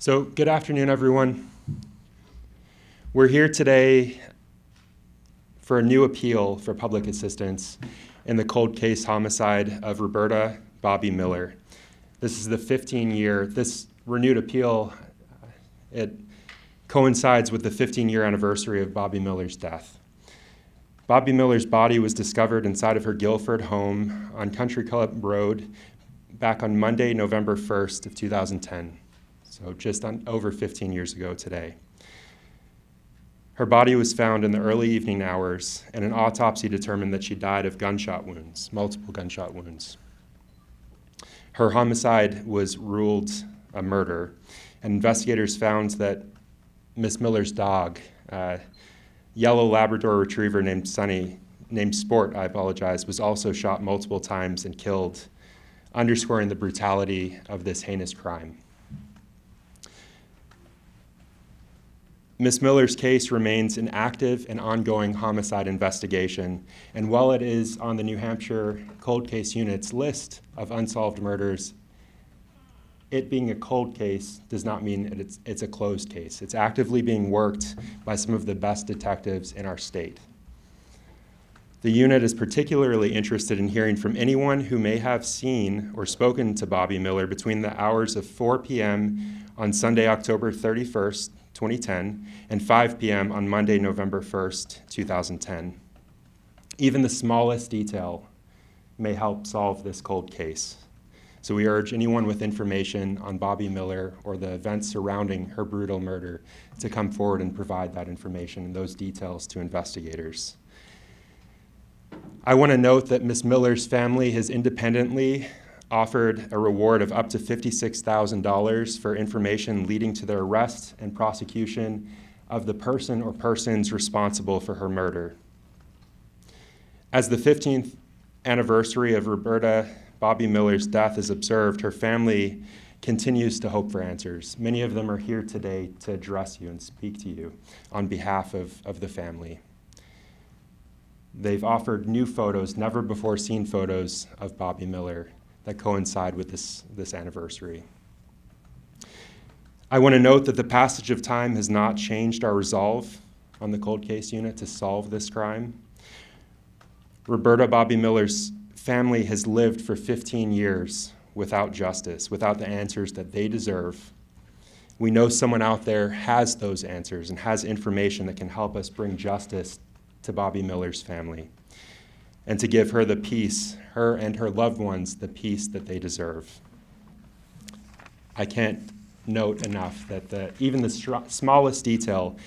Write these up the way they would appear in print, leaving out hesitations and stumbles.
So, good afternoon, everyone. We're here today for a new appeal for public assistance in the cold case homicide of Roberta Bobbie Miller. This is the 15-year, this renewed appeal, it coincides with the 15-year anniversary of Bobbie Miller's death. Bobbie Miller's body was discovered inside of her Gilford home on Country Club Road back on Monday, November 1st of 2010. So just over 15 years ago today. Her body was found in the early evening hours, and an autopsy determined that she died of gunshot wounds, multiple gunshot wounds. Her homicide was ruled a murder, and investigators found that Miss Miller's dog, yellow Labrador retriever named Sport, was also shot multiple times and killed, underscoring the brutality of this heinous crime. Ms. Miller's case remains an active and ongoing homicide investigation, and while it is on the New Hampshire Cold Case Unit's list of unsolved murders, it being a cold case does not mean it's a closed case. It's actively being worked by some of the best detectives in our state. The unit is particularly interested in hearing from anyone who may have seen or spoken to Bobbie Miller between the hours of 4 p.m. on Sunday, October 31st, 2010, and 5 p.m. on Monday, November 1st, 2010. Even the smallest detail may help solve this cold case. So we urge anyone with information on Bobbie Miller or the events surrounding her brutal murder to come forward and provide that information and those details to investigators. I want to note that Ms. Miller's family has independently offered a reward of up to $56,000 for information leading to the arrest and prosecution of the person or persons responsible for her murder. As the 15th anniversary of Roberta Bobbie Miller's death is observed, her family continues to hope for answers. Many of them are here today to address you and speak to you on behalf of the family. They've offered new photos, never before seen photos of Bobbie Miller that coincide with this anniversary. I want to note that the passage of time has not changed our resolve on the cold case unit to solve this crime. Roberta Bobbie Miller's family has lived for 15 years without justice, without the answers that they deserve. We know someone out there has those answers and has information that can help us bring justice to Bobbie Miller's family and to give her the peace, her and her loved ones, the peace that they deserve. I can't note enough that even the smallest detail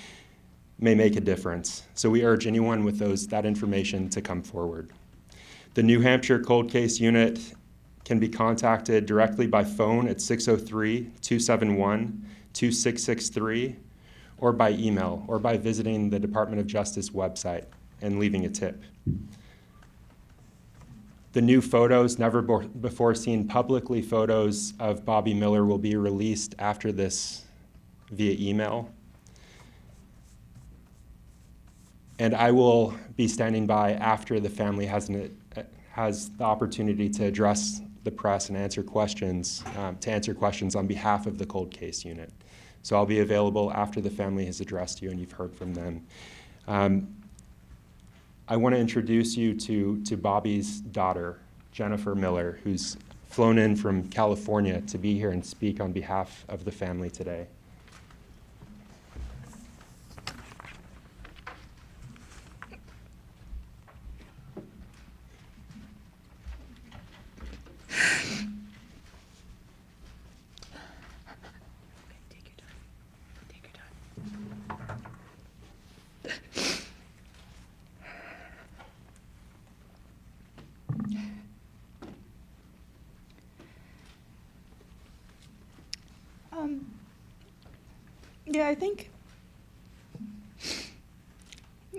may make a difference. So we urge anyone with that information to come forward. The New Hampshire Cold Case Unit can be contacted directly by phone at 603-271-2663 or by email or by visiting the Department of Justice website and leaving a tip. The new photos, never before seen publicly photos of Bobbie Miller, will be released after this via email. And I will be standing by after the family has the opportunity to address the press and answer questions on behalf of the cold case unit. So I'll be available after the family has addressed you and you've heard from them. I want to introduce you to Bobbie's daughter, Jennifer Miller, who's flown in from California to be here and speak on behalf of the family today. Yeah, I think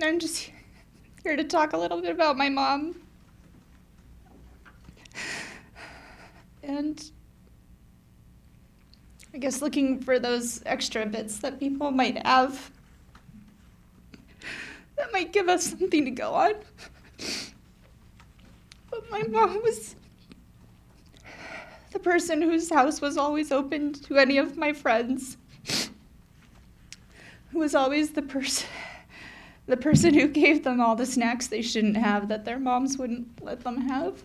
I'm just here to talk a little bit about my mom. And I guess looking for those extra bits that people might have that might give us something to go on. But my mom was the person whose house was always open to any of my friends. was always the person who gave them all the snacks they shouldn't have that their moms wouldn't let them have.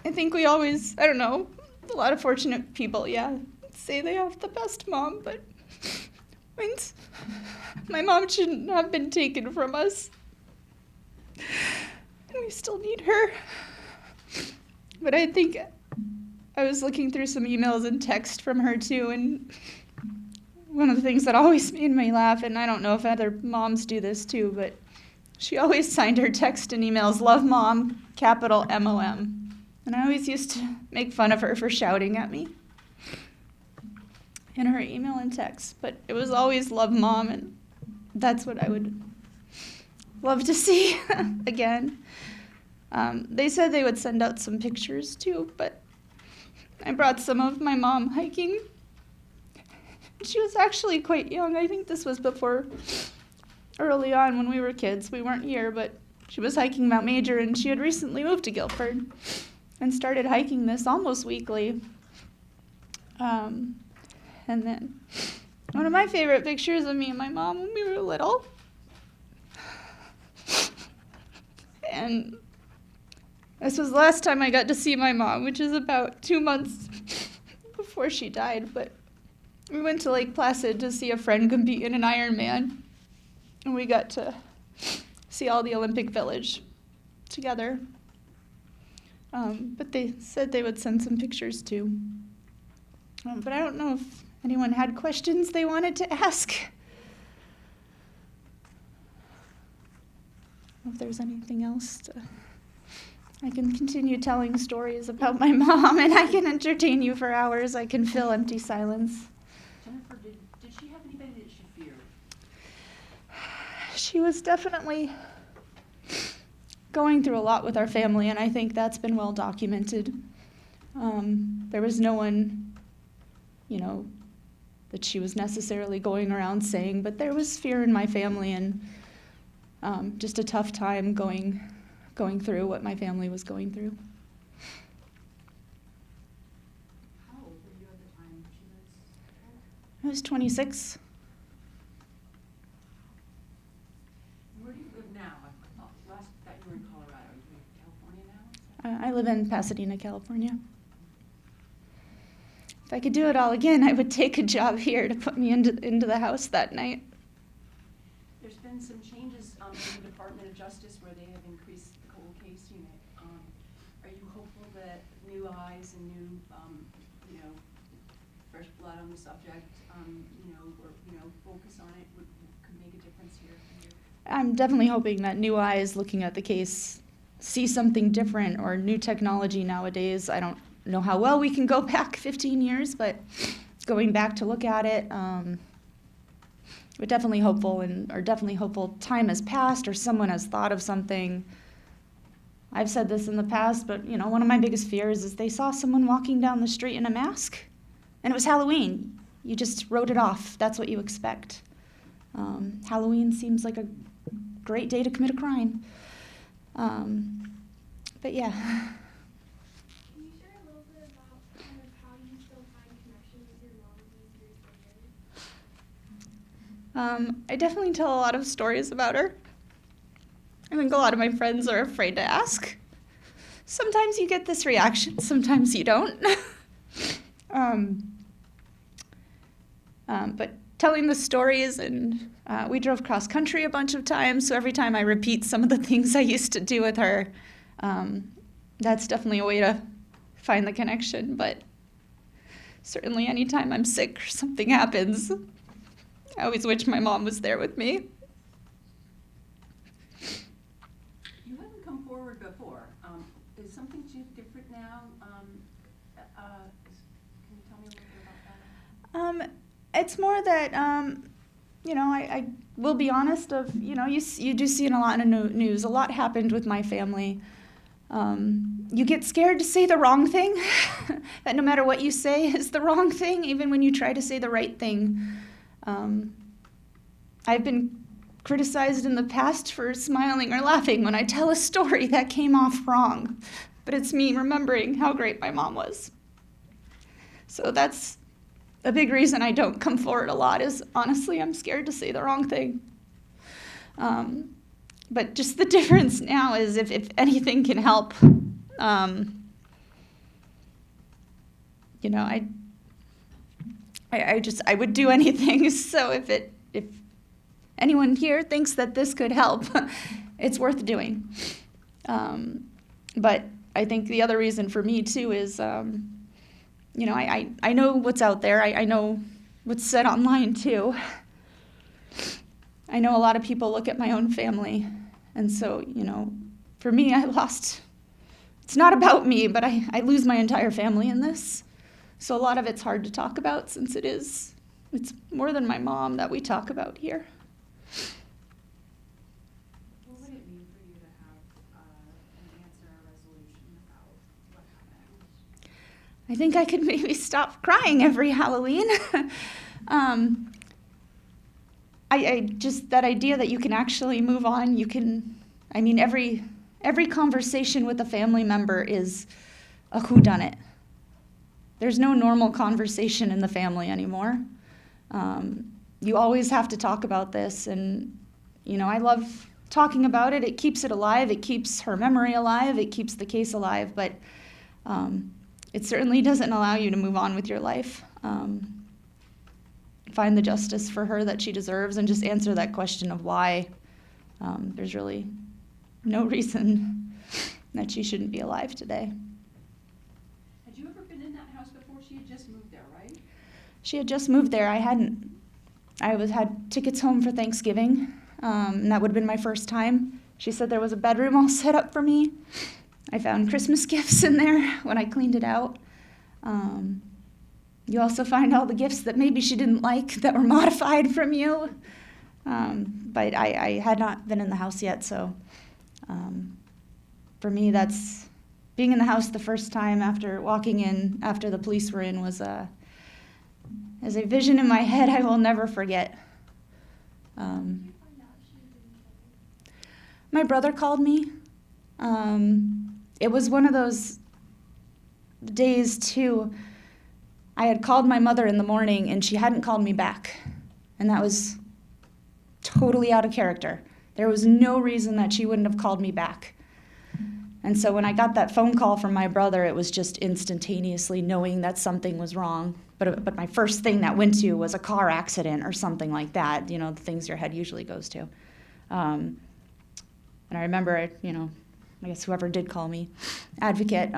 I think we always, I don't know, a lot of fortunate people, say they have the best mom, but means my mom shouldn't have been taken from us. And we still need her. But I think I was looking through some emails and text from her too, and one of the things that always made me laugh, and I don't know if other moms do this too, but she always signed her text and emails, "Love Mom," capital MOM. And I always used to make fun of her for shouting at me in her email and text. But it was always "Love Mom," and that's what I would love to see again. They said they would send out some pictures too, but I brought some of my mom hiking. She was actually quite young. I think this was before, early on when we were kids. We weren't here, but she was hiking Mount Major, and she had recently moved to Gilford and started hiking this almost weekly. And then one of my favorite pictures of me and my mom when we were little. And this was the last time I got to see my mom, which is about 2 months before she died. But we went to Lake Placid to see a friend compete in an Ironman. And we got to see all the Olympic Village together. But they said they would send some pictures too. But I don't know if anyone had questions they wanted to ask. If there's anything else, I can continue telling stories about my mom, and I can entertain you for hours. I can fill empty silence. Jennifer, did she have anybody that she feared? She was definitely going through a lot with our family, and I think that's been well documented. There was no one, that she was necessarily going around saying, but there was fear in my family, and just a tough time going through what my family was going through. How old were you at the time she was? I was 26. Where do you live now? Last that you were in Colorado. Are you in California now? I live in Pasadena, California. If I could do it all again, I would take a job here to put me into the house that night. There's been some changes in the Department of Justice where they have increased the cold case unit. Are you hopeful that new eyes and new, fresh blood on the subject, or focus on it could make a difference here? I'm definitely hoping that new eyes looking at the case see something different, or new technology nowadays. I don't know how well we can go back 15 years, but going back to look at it, we're definitely hopeful time has passed or someone has thought of something. I've said this in the past, but one of my biggest fears is they saw someone walking down the street in a mask, and it was Halloween. You just wrote it off. That's what you expect. Halloween seems like a great day to commit a crime. But yeah. Can you share a little bit about kind of how you still find connections with your mom these years later? I definitely tell a lot of stories about her. I think a lot of my friends are afraid to ask. Sometimes you get this reaction, sometimes you don't. But telling the stories, and we drove cross country a bunch of times, so every time I repeat some of the things I used to do with her, that's definitely a way to find the connection. But certainly anytime I'm sick or something happens, I always wish my mom was there with me. You haven't come forward before. Is something different now? Can you tell me a little bit about that? It's more that, I will be honest of, you do see in a lot of news, a lot happened with my family. You get scared to say the wrong thing, that no matter what you say is the wrong thing, even when you try to say the right thing. I've been criticized in the past for smiling or laughing when I tell a story that came off wrong, but it's me remembering how great my mom was. So that's a big reason I don't come forward a lot is, honestly, I'm scared to say the wrong thing. But just the difference now is if anything can help, I would do anything. So if anyone here thinks that this could help, it's worth doing. But I think the other reason for me too is, I know what's out there. I know what's said online too. I know a lot of people look at my own family. And so, for me, it's not about me, but I lose my entire family in this. So a lot of it's hard to talk about since it's more than my mom that we talk about here. What would it mean for you to have an answer or resolution about what happened? I think I could maybe stop crying every Halloween. I just, that idea that you can actually move on, every conversation with a family member is a whodunit. There's no normal conversation in the family anymore. You always have to talk about this, and, I love talking about it. It keeps it alive. It keeps her memory alive. It keeps the case alive, but it certainly doesn't allow you to move on with your life. Find the justice for her that she deserves and just answer that question of why. There's really no reason that she shouldn't be alive today. Had you ever been in that house before? She had just moved there, right? She had just moved there. I hadn't. I had tickets home for Thanksgiving, and that would have been my first time. She said there was a bedroom all set up for me. I found Christmas gifts in there when I cleaned it out. You also find all the gifts that maybe she didn't like that were modified from you. But I had not been in the house yet, so for me, that's being in the house the first time after walking in, after the police were in, was a vision in my head I will never forget. My brother called me. It was one of those days, too. I had called my mother in the morning, and she hadn't called me back. And that was totally out of character. There was no reason that she wouldn't have called me back. And so when I got that phone call from my brother, it was just instantaneously knowing that something was wrong. But my first thing that went to was a car accident or something like that, the things your head usually goes to. And I remember, I guess whoever did call me, advocate,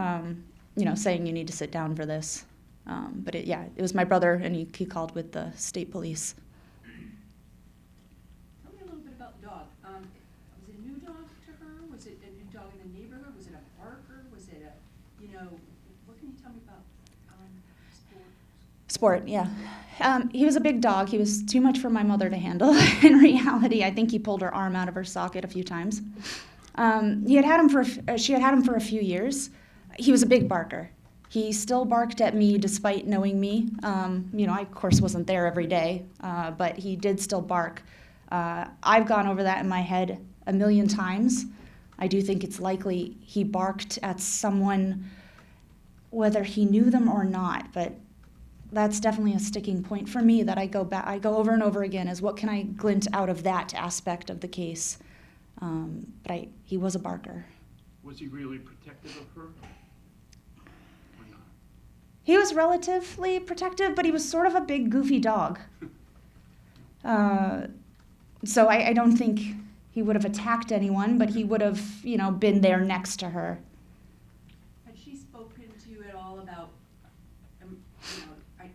saying you need to sit down for this. But it was my brother, and he called with the state police. Tell me a little bit about the dog. Was it a new dog to her? Was it a new dog in the neighborhood? Was it a barker? Was it what can you tell me about Sport, yeah. He was a big dog. He was too much for my mother to handle. In reality, I think he pulled her arm out of her socket a fey times. She had had him for a few years. He was a big barker. He still barked at me despite knowing me. I, of course, wasn't there every day, but he did still bark. I've gone over that in my head a million times. I do think it's likely he barked at someone, whether he knew them or not, but that's definitely a sticking point for me that I go over and over again is what can I glint out of that aspect of the case. But he was a barker. Was he really protective of her? He was relatively protective, but he was sort of a big, goofy dog. So I don't think he would have attacked anyone, but he would have, been there next to her. Had she spoken to you at all about,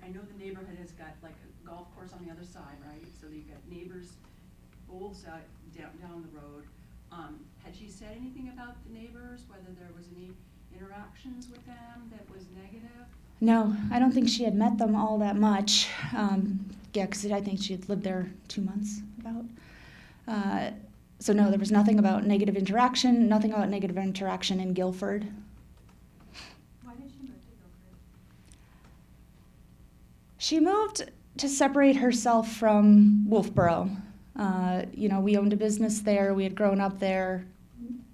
I know the neighborhood has got like a golf course on the other side, right? So you've got neighbors, both down the road. Had she said anything about the neighbors, whether there was any interactions with them that was negative? No, I don't think she had met them all that much. Because I think she had lived there 2 months about. So no, there was nothing about negative interaction in Gilford. Why did she move to Gilford? She moved to separate herself from Wolfboro. We owned a business there. We had grown up there.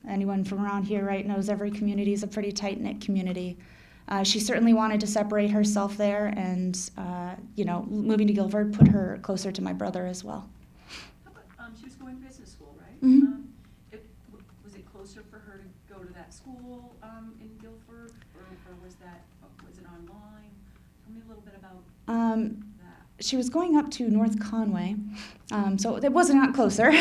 Anyone from around here, right, knows every community is a pretty tight-knit community. She certainly wanted to separate herself there, and moving to Gilford put her closer to my brother as well. How about, she was going to business school, right? Mhm. Was it closer for her to go to that school in Gilford, or was it online? Tell me a little bit about that. She was going up to North Conway, so it was not closer,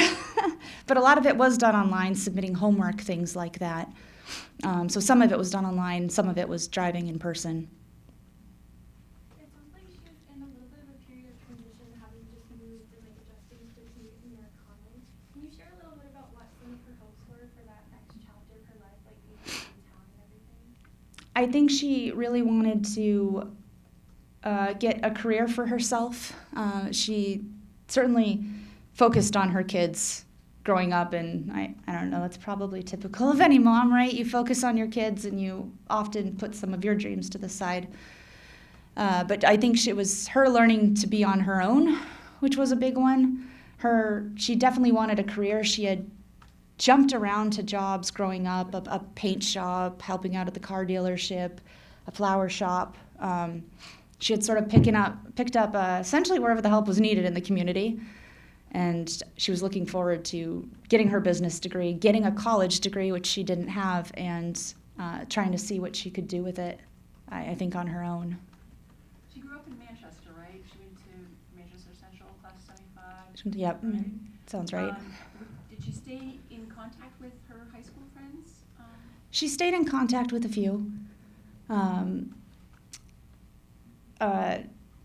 but a lot of it was done online, submitting homework, things like that. So some of it was done online, some of it was driving in person. It sounds like she was in a little bit of a period of transition, having just moved and like adjusting to the commute in North Conway. Can you share a little bit about what some of her hopes were for that next chapter of her life, like being in town and everything? I think she really wanted to get a career for herself. She certainly focused on her kids growing up, and I don't know, that's probably typical of any mom, right? You focus on your kids and you often put some of your dreams to the side. But I think it was her learning to be on her own, which was a big one. She definitely wanted a career. She had jumped around to jobs growing up, a paint shop, helping out at the car dealership, a flower shop. She had sort of picked up essentially wherever the help was needed in the community. And she was looking forward to getting her business degree, getting a college degree, which she didn't have, and trying to see what she could do with it, I think, on her own. She grew up in Manchester, right? She went to Manchester Central, class 75. Yep, right? Sounds right. Did she stay in contact with her high school friends? She stayed in contact with a few.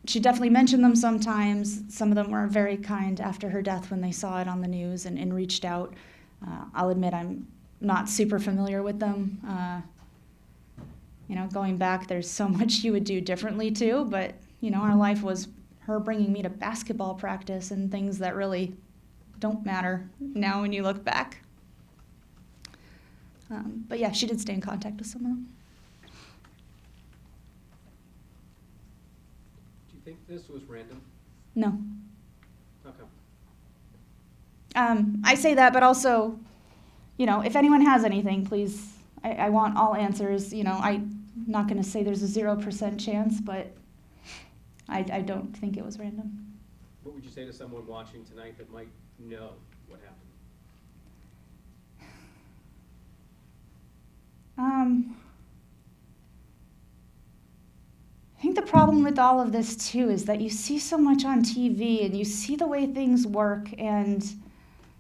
She definitely mentioned them sometimes. Some of them were very kind after her death when they saw it on the news and reached out. I'll admit I'm not super familiar with them. Going back, there's so much you would do differently too, but, our life was her bringing me to basketball practice and things that really don't matter now when you look back. But yeah, she did stay in contact with some of them. Do you think this was random? No. How come? I say that, but also, if anyone has anything, please, I want all answers. I'm not going to say there's a 0% chance, but I don't think it was random. What would you say to someone watching tonight that might know what happened? I think the problem with all of this, too, is that you see so much on TV and you see the way things work and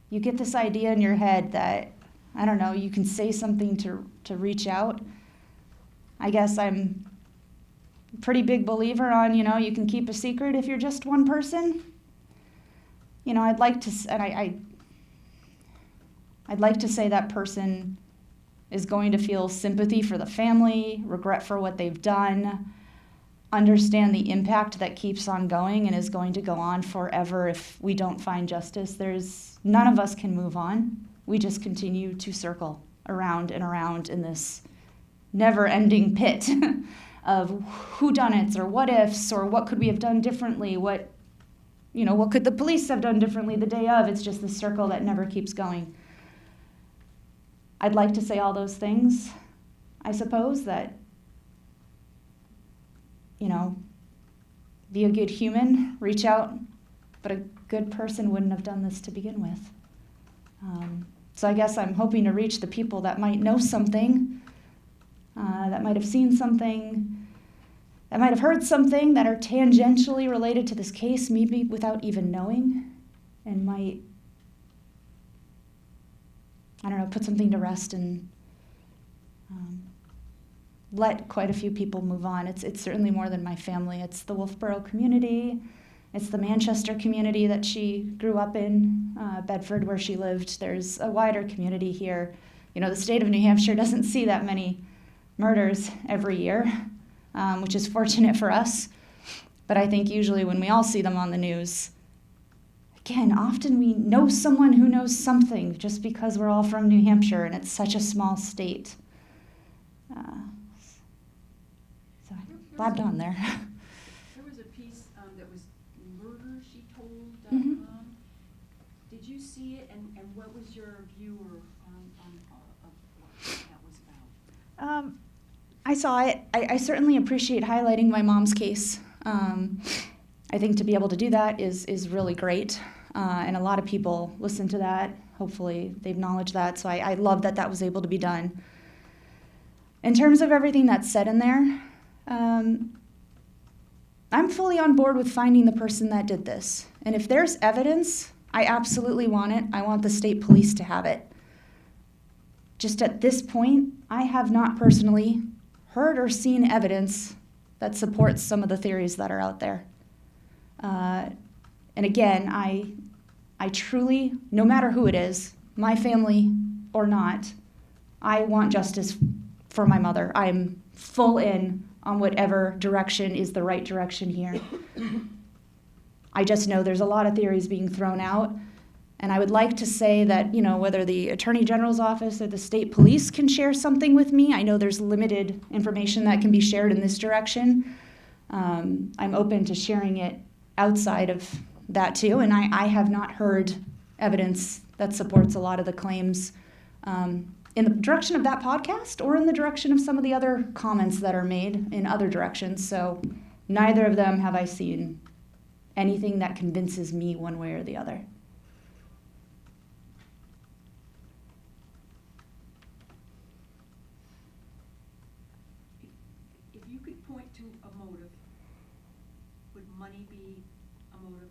you get this idea in your head that, I don't know, you can say something to reach out. I guess I'm a pretty big believer on, you can keep a secret if you're just one person. I'd like to, and I'd like to say that person is going to feel sympathy for the family, regret for what they've done, understand the impact that keeps on going and is going to go on forever if we don't find justice. None of us can move on. We just continue to circle around and around in this never-ending pit of whodunits or what ifs or what could we have done differently, what could the police have done differently the day of. It's just this circle that never keeps going. I'd like to say all those things, I suppose, that, be a good human, reach out, but a good person wouldn't have done this to begin with. So I guess I'm hoping to reach the people that might know something, that might have seen something, that might have heard something that are tangentially related to this case, maybe without even knowing, and might, put something to rest and let quite a few people move on. It's certainly more than my family. It's the Wolfboro community. It's the Manchester community that she grew up in, Bedford where she lived. There's a wider community here. The state of New Hampshire doesn't see that many murders every year, which is fortunate for us. But I think usually when we all see them on the news, again, often we know someone who knows something just because we're all from New Hampshire and it's such a small state. So I blabbed on there. There was a piece that was murdershettold.com. Mm-hmm. Did you see it, and what was your view on of what that was about? I saw it. I certainly appreciate highlighting my mom's case. I think to be able to do that is really great. And a lot of people listen to that. Hopefully they acknowledge that. So I love that that was able to be done. In terms of everything that's said in there, I'm fully on board with finding the person that did this. And if there's evidence, I absolutely want it. I want the state police to have it. Just at this point, I have not personally heard or seen evidence that supports some of the theories that are out there. And again, I truly, no matter who it is, my family or not, I want justice for my mother. I'm full in on whatever direction is the right direction here. I just know there's a lot of theories being thrown out, and I would like to say that, whether the Attorney General's office or the state police can share something with me. I know there's limited information that can be shared in this direction. I'm open to sharing it outside of that too, and I have not heard evidence that supports a lot of the claims in the direction of that podcast or in the direction of some of the other comments that are made in other directions. So neither of them have I seen anything that convinces me one way or the other. If you could point to a motive, would money be a motive?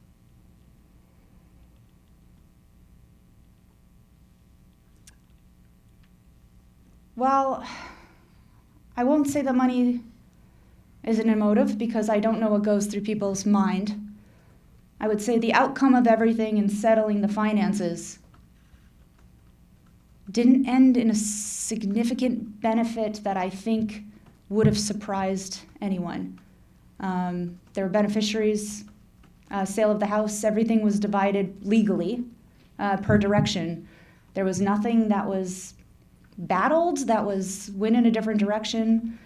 Well, I won't say that money isn't a motive because I don't know what goes through people's mind. I would say the outcome of everything in settling the finances didn't end in a significant benefit that I think would have surprised anyone. There were beneficiaries, sale of the house, everything was divided legally per direction. There was nothing that was battled, that was went in a different direction.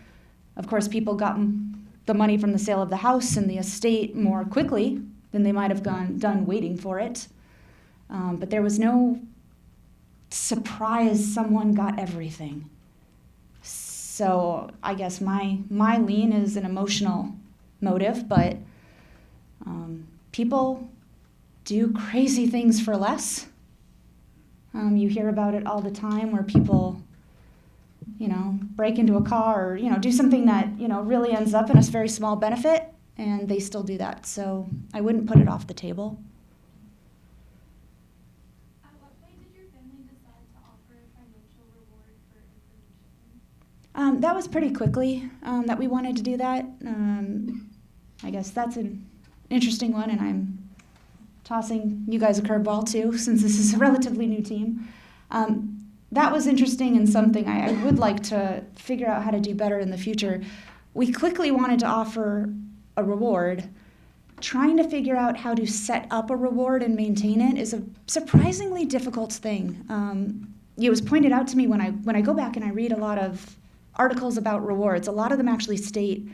Of course, people got the money from the sale of the house and the estate more quickly than they might have done waiting for it. But there was no surprise someone got everything. So I guess my lean is an emotional motive, but people do crazy things for less. You hear about it all the time where people, break into a car or, do something that, really ends up in a very small benefit, and they still do that. So I wouldn't put it off the table. At what point did your family decide to offer a financial reward for information? That was pretty quickly that we wanted to do that. I guess that's an interesting one, and I'm tossing you guys a curveball too, since this is a relatively new team. That was interesting and something I would like to figure out how to do better in the future. We quickly wanted to offer a reward. Trying to figure out how to set up a reward and maintain it is a surprisingly difficult thing. It was pointed out to me when I go back and I read a lot of articles about rewards. A lot of them actually state,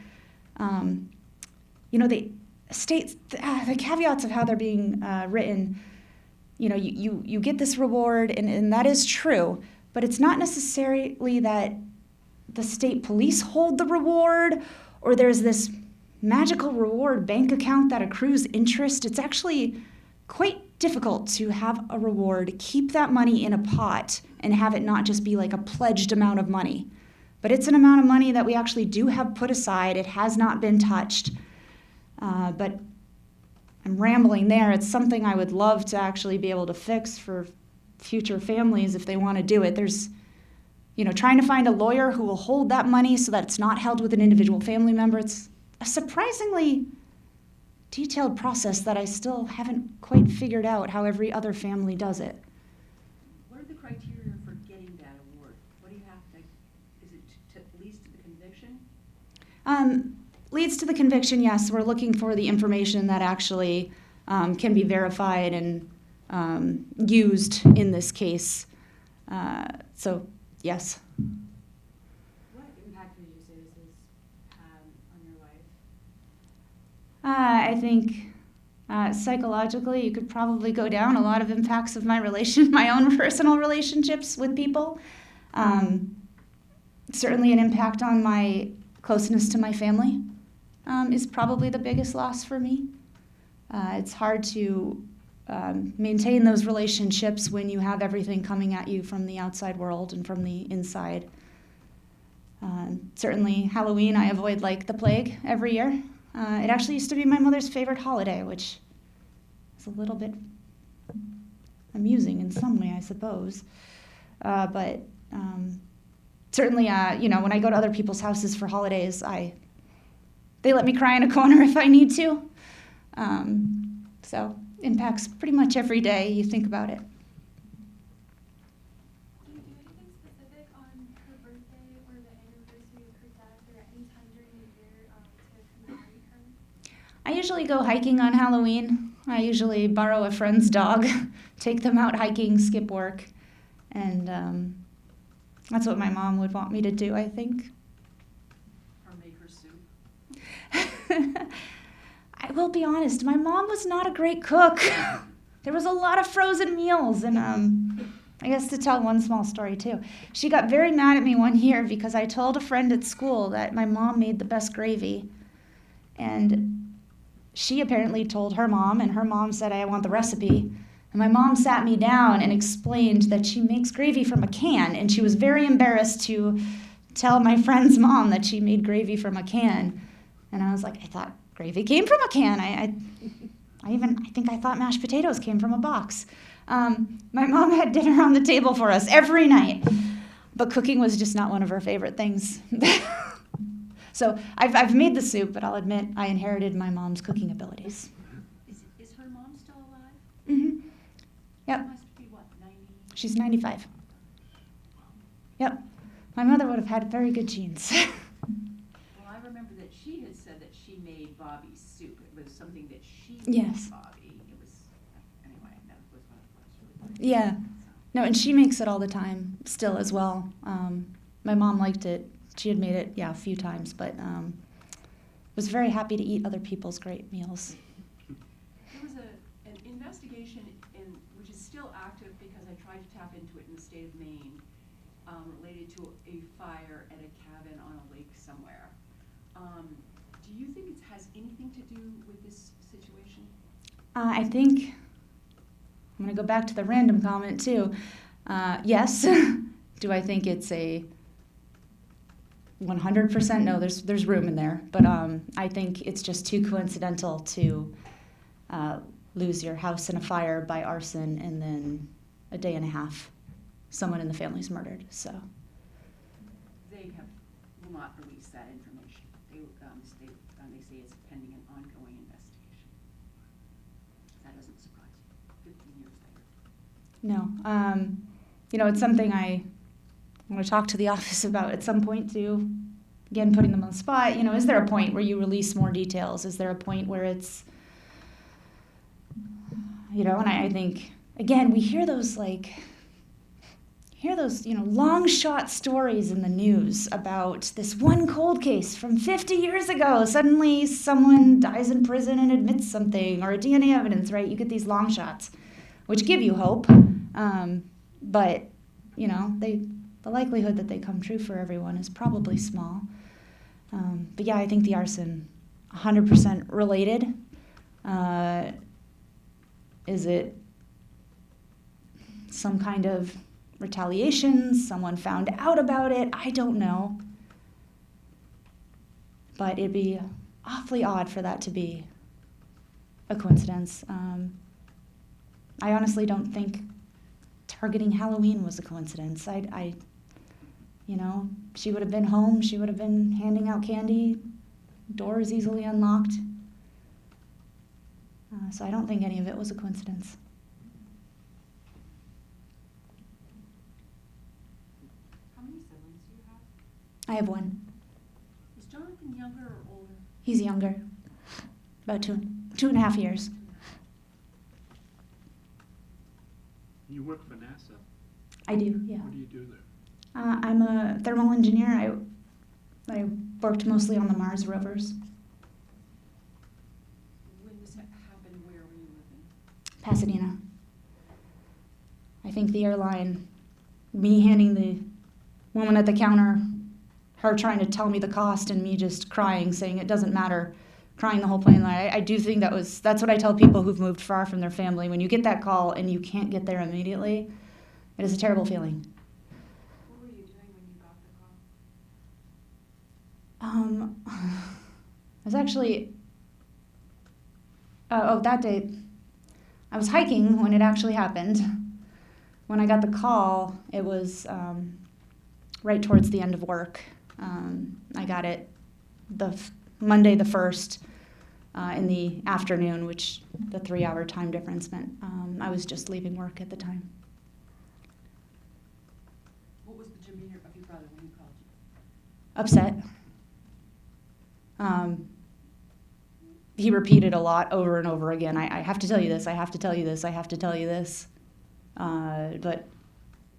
they state the caveats of how they're being written. You get this reward, and that is true, but it's not necessarily that the state police hold the reward or there's this magical reward bank account that accrues interest. It's actually quite difficult to have a reward, keep that money in a pot, and have it not just be like a pledged amount of money. But it's an amount of money that we actually do have put aside. It has not been touched. But I'm rambling there. It's something I would love to actually be able to fix for future families if they want to do it. There's, trying to find a lawyer who will hold that money so that it's not held with an individual family member. It's a surprisingly detailed process that I still haven't quite figured out how every other family does it. What are the criteria for getting that award? What do you have to, is it leads to the conviction? Leads to the conviction, yes. We're looking for the information that actually can be verified and used in this case. So, yes. What impact would you say this has had on your life? I think psychologically, you could probably go down a lot of impacts of my own personal relationships with people. Certainly an impact on my closeness to my family is probably the biggest loss for me. It's hard to maintain those relationships when you have everything coming at you from the outside world and from the inside. Certainly Halloween I avoid like the plague every year. It actually used to be my mother's favorite holiday, which is a little bit amusing in some way, I suppose. But certainly, when I go to other people's houses for holidays, they let me cry in a corner if I need to. So impacts pretty much every day you think about it. Do you do anything specific on her birthday or the anniversary of her death or any time during the year to commemorate her? I usually go hiking on Halloween. I usually borrow a friend's dog, take them out hiking, skip work, and that's what my mom would want me to do, I think. Or make her soup? I will be honest, my mom was not a great cook. There was a lot of frozen meals, and I guess to tell one small story too. She got very mad at me one year because I told a friend at school that my mom made the best gravy, and she apparently told her mom, and her mom said, I want the recipe. And my mom sat me down and explained that she makes gravy from a can, and she was very embarrassed to tell my friend's mom that she made gravy from a can. And I was like, I thought gravy came from a can. I think I thought mashed potatoes came from a box. My mom had dinner on the table for us every night, but cooking was just not one of her favorite things. So I've made the soup, but I'll admit I inherited my mom's cooking abilities. Is her mom still alive? Mm-hmm. Yep. She must be, what, 90? She's 95. Yep. My mother would have had very good genes. Well, I remember that she had said that she made Bobbie's soup. It was something that she Yes. made Bobbie. It was, anyway, that was what it was really. Yeah. No, and she makes it all the time still as well. My mom liked it. She had made it, a few times, but was very happy to eat other people's great meals. There was an investigation which is still active because I tried to tap into it in the state of Maine, related to a fire at a cabin on a lake somewhere. Do you think it has anything to do with this situation? I think, I'm going to go back to the random comment too. Yes. Do I think it's a 100%? No, there's room in there. But I think it's just too coincidental to lose your house in a fire by arson and then a day and a half someone in the family's murdered. So They will not release that information. They say it's pending an ongoing investigation. That doesn't surprise you, 15 years later. No. It's something I want to talk to the office about at some point too. Again, putting them on the spot. Is there a point where you release more details? Is there a point where it's, and I think, again, we hear those long shot stories in the news about this one cold case from 50 years ago. Suddenly someone dies in prison and admits something, or DNA evidence, right? You get these long shots, which give you hope. But, the likelihood that they come true for everyone is probably small. But yeah, I think the arson, 100% related. Is it some kind of retaliation? Someone found out about it? I don't know. But it'd be awfully odd for that to be a coincidence. I honestly don't think targeting Halloween was a coincidence. She would have been home. She would have been handing out candy. Doors easily unlocked. So I don't think any of it was a coincidence. How many siblings do you have? I have one. Is Jonathan younger or older? He's younger. About 2.5 years. You work for NASA. I do, yeah. What do you do there? I'm a thermal engineer. I worked mostly on the Mars rovers. When this happened, where were you living? Pasadena. I think the airline, me handing the woman at the counter her trying to tell me the cost and me just crying, saying it doesn't matter, crying the whole plane line. I do think that's what I tell people who've moved far from their family. When you get that call and you can't get there immediately, it is a terrible feeling. What were you doing when you got the call? I was actually, that day, I was hiking when it actually happened. When I got the call, it was right towards the end of work. I got it Monday the 1st in the afternoon, which the 3-hour time difference meant I was just leaving work at the time. What was the demeanor of your brother when he called you? Upset. He repeated a lot over and over again. I have to tell you this, I have to tell you this, I have to tell you this. But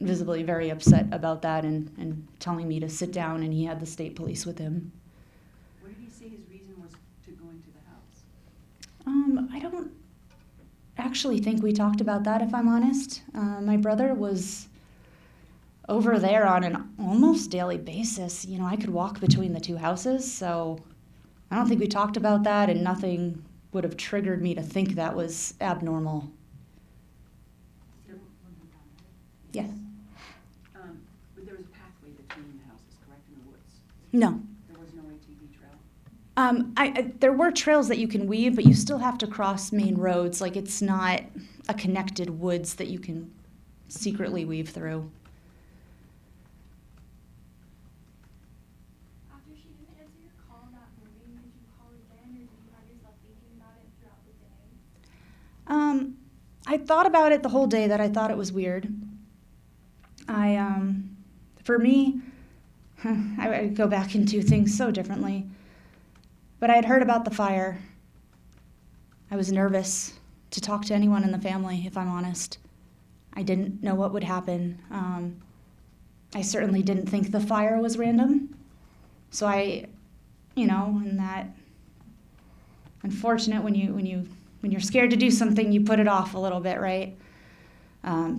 visibly very upset about that and telling me to sit down, and he had the state police with him. What did he say his reason was to go into the house? I don't actually think we talked about that, if I'm honest. My brother was over there on an almost daily basis. You know, I could walk between the two houses, so I don't think we talked about that, and nothing would have triggered me to think that was abnormal. Yes. But there was a pathway between the houses, correct, in the woods? No. There was no ATV trail? There were trails that you can weave, but you still have to cross main roads. Like, it's not a connected woods that you can secretly weave through. After she didn't answer your call that morning, did you call again, or did you have yourself thinking about it throughout the day? I thought about it the whole day, that I thought it was weird. For me, I would go back and do things so differently. But I had heard about the fire. I was nervous to talk to anyone in the family, if I'm honest. I didn't know what would happen. I certainly didn't think the fire was random. So and that, unfortunate when you're scared to do something, you put it off a little bit, right?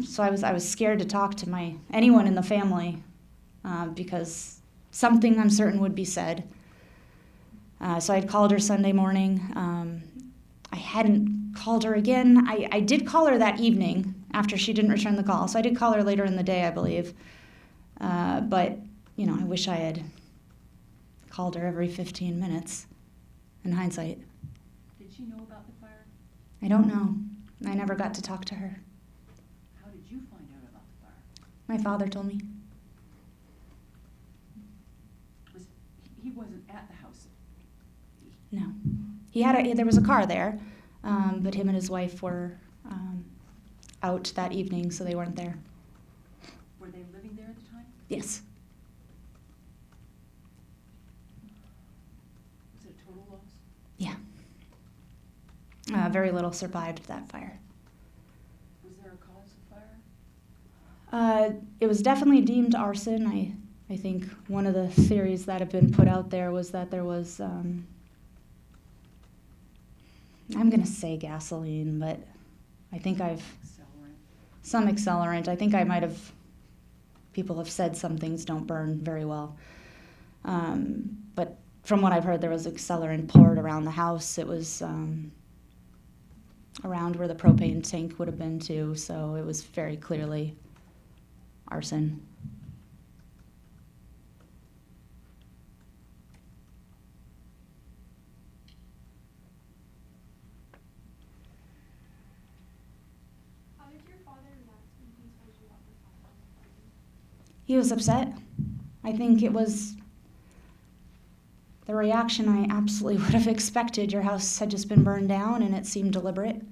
So I was scared to talk to anyone in the family because something I'm certain would be said. So I had called her Sunday morning. I hadn't called her again. I did call her that evening after she didn't return the call. So I did call her later in the day, I believe. But, I wish I had called her every 15 minutes in hindsight. Did she know about the fire? I don't know. I never got to talk to her. How did you find out about the fire? My father told me. He wasn't at the house? No. There was a car there, but him and his wife were out that evening, so they weren't there. Were they living there at the time? Yes. Was it a total loss? Yeah. Very little survived that fire. Was there a cause of fire? It was definitely deemed arson. I think one of the theories that have been put out there was that there was, I'm going to say gasoline, but I think some accelerant. I think people have said some things don't burn very well. But from what I've heard, there was accelerant poured around the house. It was around where the propane tank would have been too, so it was very clearly arson. How did your father react when he told you about the fire on the phone? He was upset. I think it was the reaction I absolutely would have expected. Your house had just been burned down, and it seemed deliberate.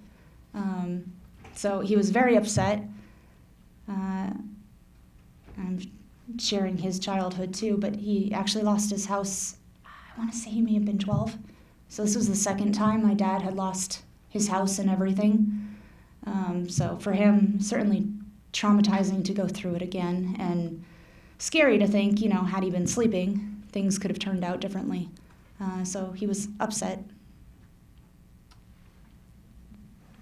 So he was very upset. I'm sharing his childhood too, but he actually lost his house. I want to say he may have been 12. So this was the second time my dad had lost his house and everything. So for him, certainly traumatizing to go through it again, and scary to think, had he been sleeping, things could have turned out differently. So he was upset.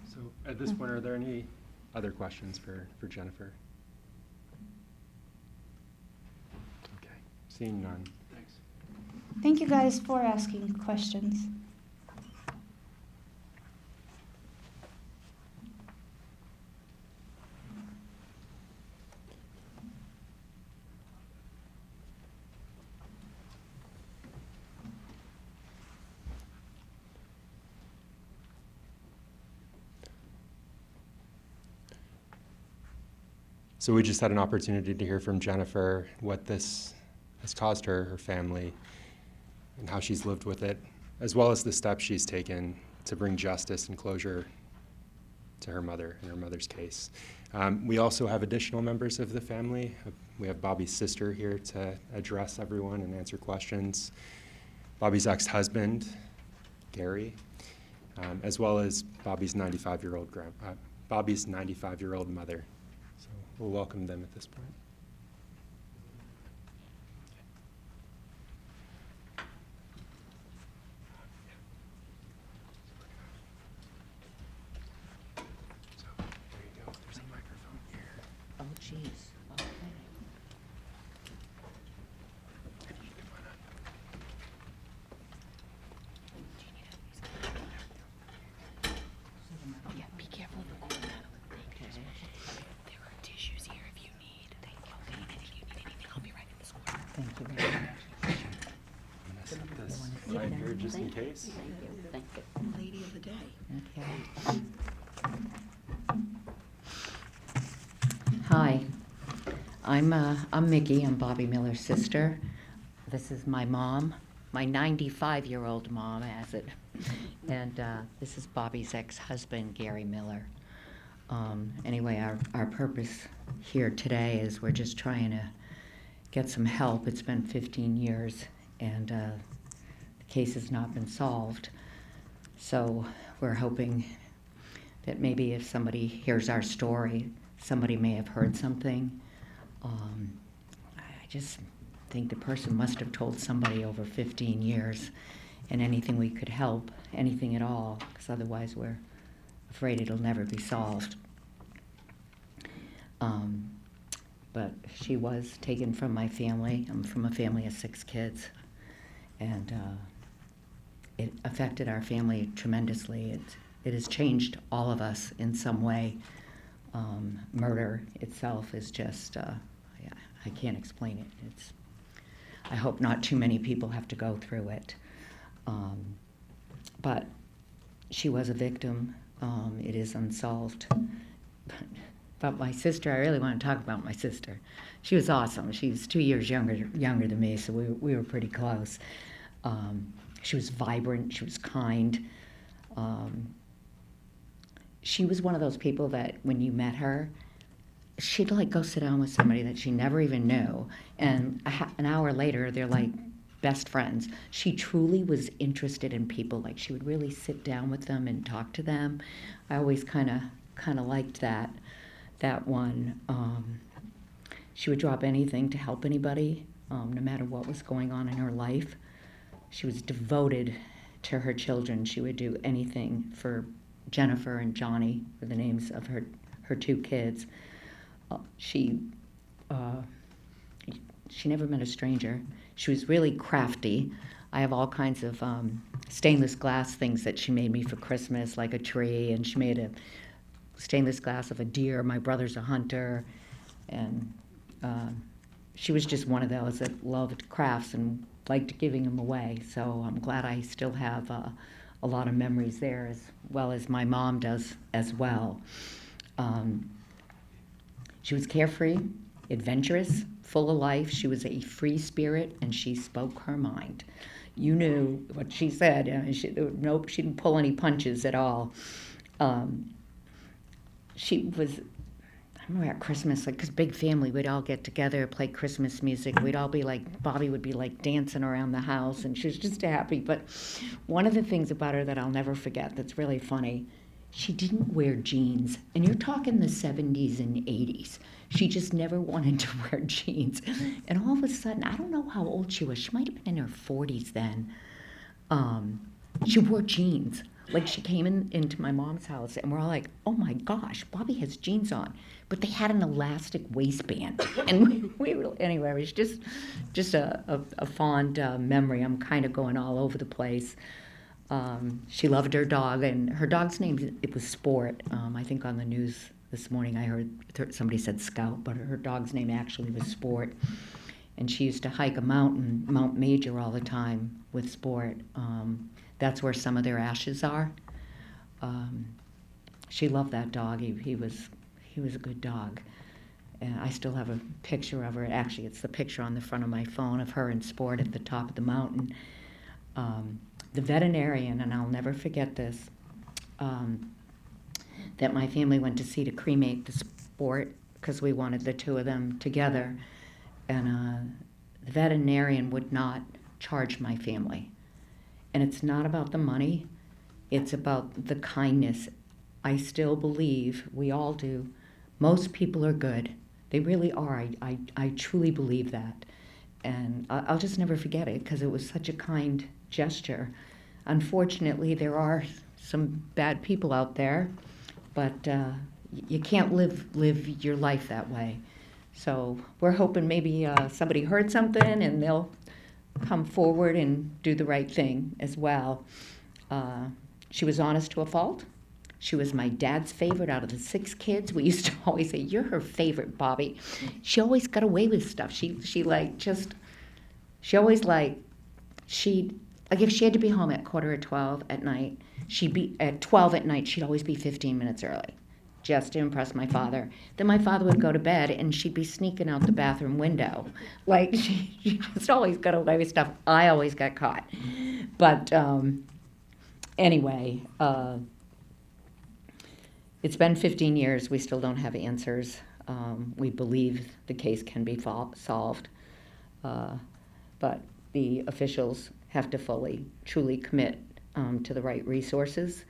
So at this point, are there any other questions for Jennifer? Okay, seeing none. Thank Thank you guys for asking questions. So we just had an opportunity to hear from Jennifer what this has caused her, her family, and how she's lived with it, as well as the steps she's taken to bring justice and closure to her mother in her mother's case. We also have additional members of the family. We have Bobbie's sister here to address everyone and answer questions. Bobbie's ex-husband, Gary, as well as Bobbie's 95-year-old Bobbie's 95-year-old mother. So we'll welcome them at this point. So there you go. There's a microphone here. Oh, jeez. Okay. You can come on up. Yeah, be careful of the corner. Okay. There are tissues here if you need. Thank you. Okay, and if you need anything, I'll be right in this corner. Thank you very much. I'm gonna set this sit right down? here just in Thank you. case. Thank you. Thank you. Lady of the day. Okay. Hi, I'm Mickey. I'm Bobbie Miller's sister. This is my mom, my 95-year-old mom, as it, and this is Bobbie's ex-husband, Gary Miller. Anyway, our purpose here today is we're just trying to get some help. It's been 15 years, and the case has not been solved. So we're hoping that maybe if somebody hears our story, somebody may have heard something. I just think the person must have told somebody over 15 years, and anything we could help, anything at all, because otherwise we're afraid it'll never be solved. But she was taken from my family. I'm from a family of 6 kids, and it affected our family tremendously. It has changed all of us in some way. Murder itself is just, I can't explain it. I hope not too many people have to go through it. But she was a victim. It is unsolved. But my sister, I really want to talk about my sister. She was awesome. She was 2 years younger than me, so we were pretty close. She was vibrant. She was kind. She was one of those people that when you met her, she'd like go sit down with somebody that she never even knew, and an hour later they're like best friends. She truly was interested in people. Like she would really sit down with them and talk to them. I always kind of liked that one. She would drop anything to help anybody, no matter what was going on in her life. She was devoted to her children. She would do anything for Jennifer and Johnny, were the names of her 2 kids. She never met a stranger. She was really crafty. I have all kinds of stainless glass things that she made me for Christmas, like a tree, and she made a stainless glass of a deer. My brother's a hunter, and she was just one of those that loved crafts and liked giving them away. So I'm glad I still have a lot of memories there, as well as my mom does as well. She was carefree, adventurous, full of life. She was a free spirit, and she spoke her mind. You knew what she said. She didn't pull any punches at all. She was, I remember at Christmas, like, 'cause big family, we'd all get together, play Christmas music. We'd all be like, Bobbie would be like dancing around the house, and she was just happy. But one of the things about her that I'll never forget that's really funny, she didn't wear jeans. And you're talking the 70s and 80s. She just never wanted to wear jeans. And all of a sudden, I don't know how old she was. She might have been in her 40s then. She wore jeans. Like, she came into my mom's house, and we're all like, oh my gosh, Bobbie has jeans on. But they had an elastic waistband. And we were, anyway, it was just a fond memory. I'm kind of going all over the place. She loved her dog, and her dog's name, it was Sport. I think on the news this morning I heard somebody said Scout, but her dog's name actually was Sport. And she used to hike a mountain, Mount Major, all the time with Sport. That's where some of their ashes are. She loved that dog. He was a good dog. And I still have a picture of her. Actually, it's the picture on the front of my phone of her in Sport at the top of the mountain. The veterinarian, and I'll never forget this, that my family went to see to cremate the Sport because we wanted the two of them together. And the veterinarian would not charge my family. And it's not about the money, it's about the kindness. I still believe, we all do, most people are good. They really are. I truly believe that. And I'll just never forget it because it was such a kind gesture. Unfortunately, there are some bad people out there, but you can't live your life that way. So we're hoping maybe somebody heard something and they'll come forward and do the right thing as well. She was honest to a fault. She was my dad's favorite out of the 6 kids. We used to always say, "You're her favorite, Bobbie." She always got away with stuff. She always if she had to be home at 11:45 at night, she'd be at 12 at night. She'd always be 15 minutes early, just to impress my father. Then my father would go to bed, and she'd be sneaking out the bathroom window. Like, she just always got away with stuff. I always got caught. But anyway, it's been 15 years. We still don't have answers. We believe the case can be solved. But the officials have to truly commit to the right resources,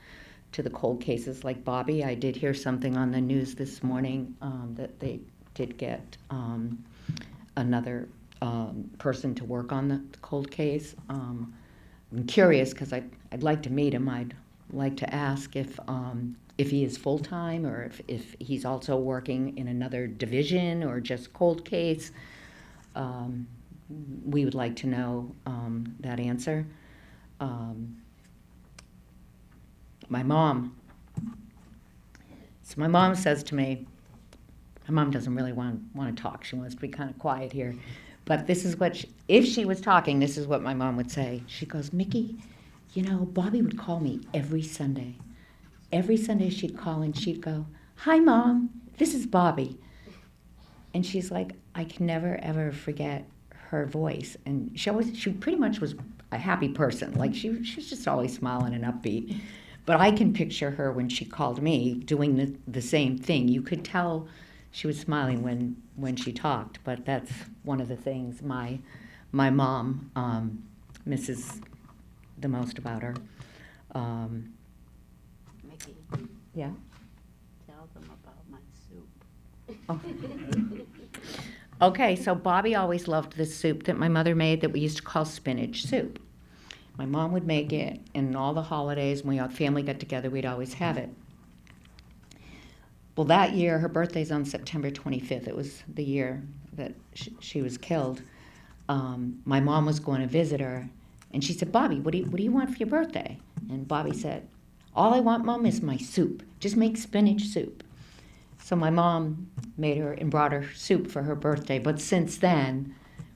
to the cold cases like Bobbie. I did hear something on the news this morning that they did get another person to work on the cold case. I'm curious because I'd like to meet him. I'd like to ask if he is full-time or if he's also working in another division or just cold case. We would like to know that answer. My mom says to me, my mom doesn't really want to talk. She wants to be kind of quiet here. But this is what, if she was talking, this is what my mom would say. She goes, "Mickey, Bobbie would call me every Sunday. Every Sunday she'd call and she'd go, 'Hi, Mom, this is Bobbie.'" And she's like, I can never, ever forget her voice. And she pretty much was a happy person. Like, she was just always smiling and upbeat. But I can picture her when she called me doing the same thing. You could tell she was smiling when she talked, but that's one of the things my mom misses the most about her. Mickey, Yeah? tell them about my soup. Oh. Okay, so Bobbie always loved this soup that my mother made that we used to call spinach soup. My mom would make it, and all the holidays when family got together, we'd always have it. Well, that year, her birthday's on September 25th. It was the year that she was killed. My mom was going to visit her, and she said, "Bobbie, what do you want for your birthday?" And Bobbie said, "All I want, Mom, is my soup. Just make spinach soup." So my mom made her and brought her soup for her birthday. But since then,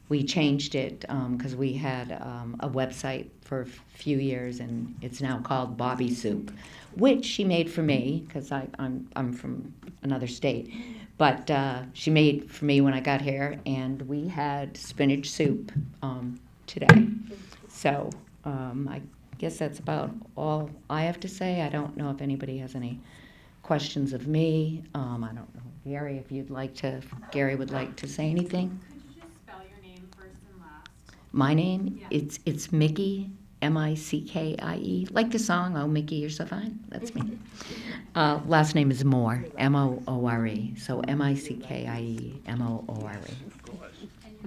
we changed it because we had a website for a few years, and it's now called Bobbie Soup, which she made for me because I'm from another state. But she made for me when I got here, and we had spinach soup today. So I guess that's about all I have to say. I don't know if anybody has any questions of me. I don't know, Gary, if Gary would like to say anything. Could you just spell your name first and last? My name, Yeah. it's Mickey, Mickie. Like the song, "Oh, Mickey, you're so fine." That's me. Last name is Moore, Moore. So Mickie, Moore. And your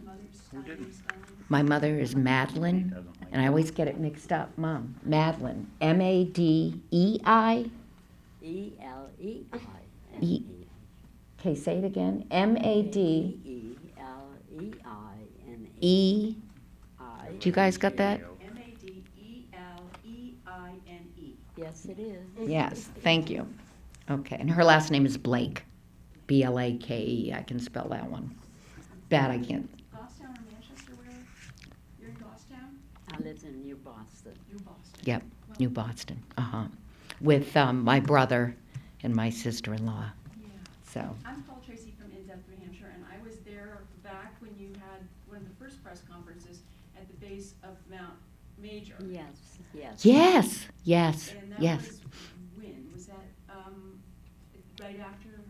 mother's spelling? My mother is Madeline, and I always get it mixed up, Mom. Madeline, M-A-D-E-I. E-L-E-I-N-E. Okay, say it again. M-A-D. E-L-E-I-N-E. Do you guys got that? Madelleine. Yes, it is. Yes, thank you. Okay, and her last name is Blake. B-L-A-K-E. I can spell that one. Bad, I can't. Goffstown or Manchester, where? You're in Goffstown? I live in New Boston. New Boston. Yep, New Boston. With my brother and my sister-in-law. Yeah. So, I'm Paul Tracy from In-Depth, New Hampshire, and I was there back when you had one of the first press conferences at the base of Mount Major. Yes, yes. yes, yes, And that yes. was when? Was that right after her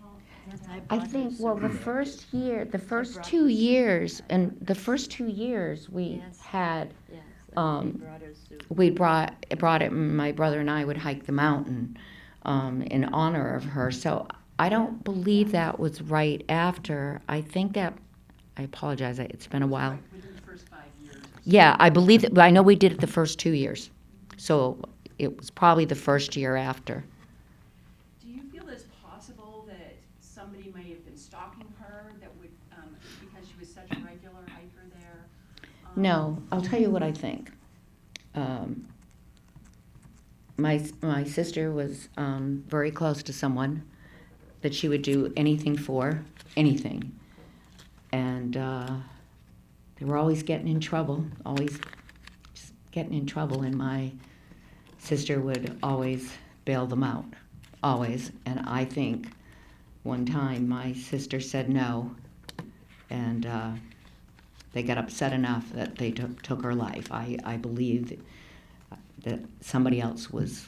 home? Yes, I brought her think, well, the soup. first year, the first brought 2 her years, and the first 2 years we Yes. had, Yes, um, we brought her soup. we brought it, my brother and I would hike the mountain in honor of her. So I don't believe that was right after. I think that, I apologize, it's been a while. Right, within the first 5 years or so. Yeah, I believe that, I know we did it the first 2 years. So it was probably the first year after. Do you feel it's possible that somebody may have been stalking her that would, because she was such a regular hiker there? No, I'll tell you what I think. My sister was very close to someone that she would do anything for, anything. And they were always getting in trouble, always just getting in trouble, and my sister would always bail them out, always. And I think one time my sister said no, and they got upset enough that they took her life. I believe that somebody else was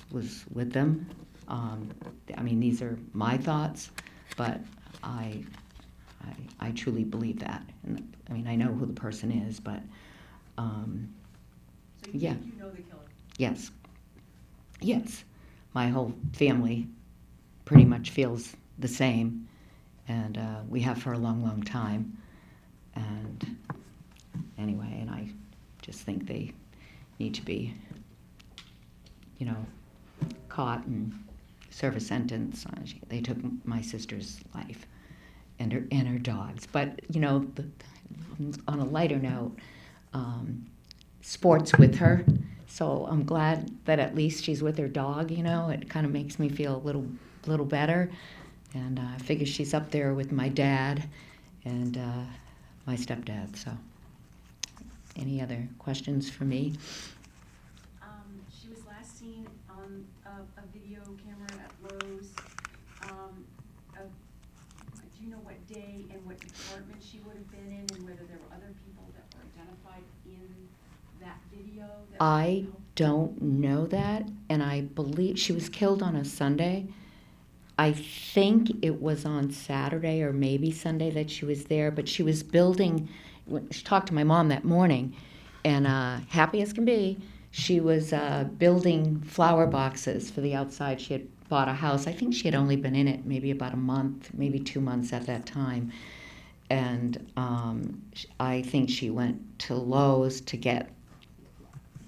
with them. I mean, these are my thoughts, but I truly believe that. And I mean, I know who the person is, but So you yeah. think you know the killer? Yes. Yes. My whole family pretty much feels the same, and we have for a long, long time. And anyway, and I just think they need to be, caught and serve a sentence. They took my sister's life and her dog's. But, on a lighter note, sports with her. So I'm glad that at least she's with her dog, It kind of makes me feel a little better. And I figure she's up there with my dad and my stepdad. So any other questions for me? She was last seen on a video camera at Lowe's. Do you know what day and what department she would have been in, and whether there were other people that were identified in that video? I don't know that, and I believe she was killed on a Sunday. I think it was on Saturday or maybe Sunday that she was there, but she was building. She talked to my mom that morning, and happy as can be, she was building flower boxes for the outside. She had bought a house. I think she had only been in it maybe about a month, maybe 2 months at that time. And I think she went to Lowe's to get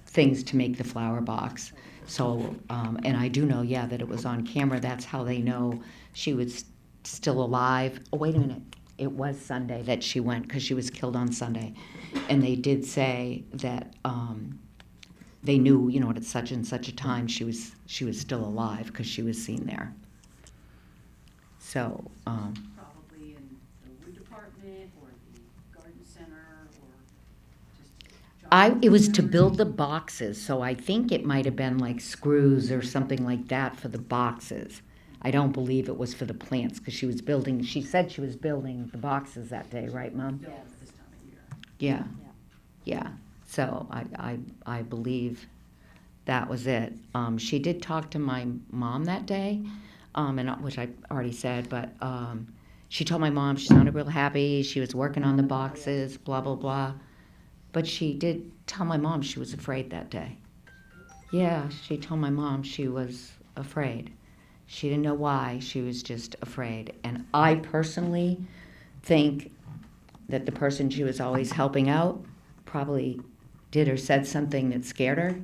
things to make the flower box. So, and I do know, that it was on camera. That's how they know she was still alive. Oh, wait a minute. It was Sunday that she went, because she was killed on Sunday. And they did say that they knew, at such and such a time she was still alive, because she was seen there. So, Probably in the wood department or the garden center or just. it was to build the boxes, so I think it might have been like screws or something like that for the boxes. I don't believe it was for the plants, because she said she was building the boxes that day, right, Mom? Built this time of year. Yeah. Yeah. So I believe that was it. She did talk to my mom that day, and which I already said, but she told my mom she sounded real happy. She was working on the boxes, blah, blah, blah. But she did tell my mom she was afraid that day. Yeah, she told my mom she was afraid. She didn't know why. She was just afraid. And I personally think that the person she was always helping out probably did or said something that scared her.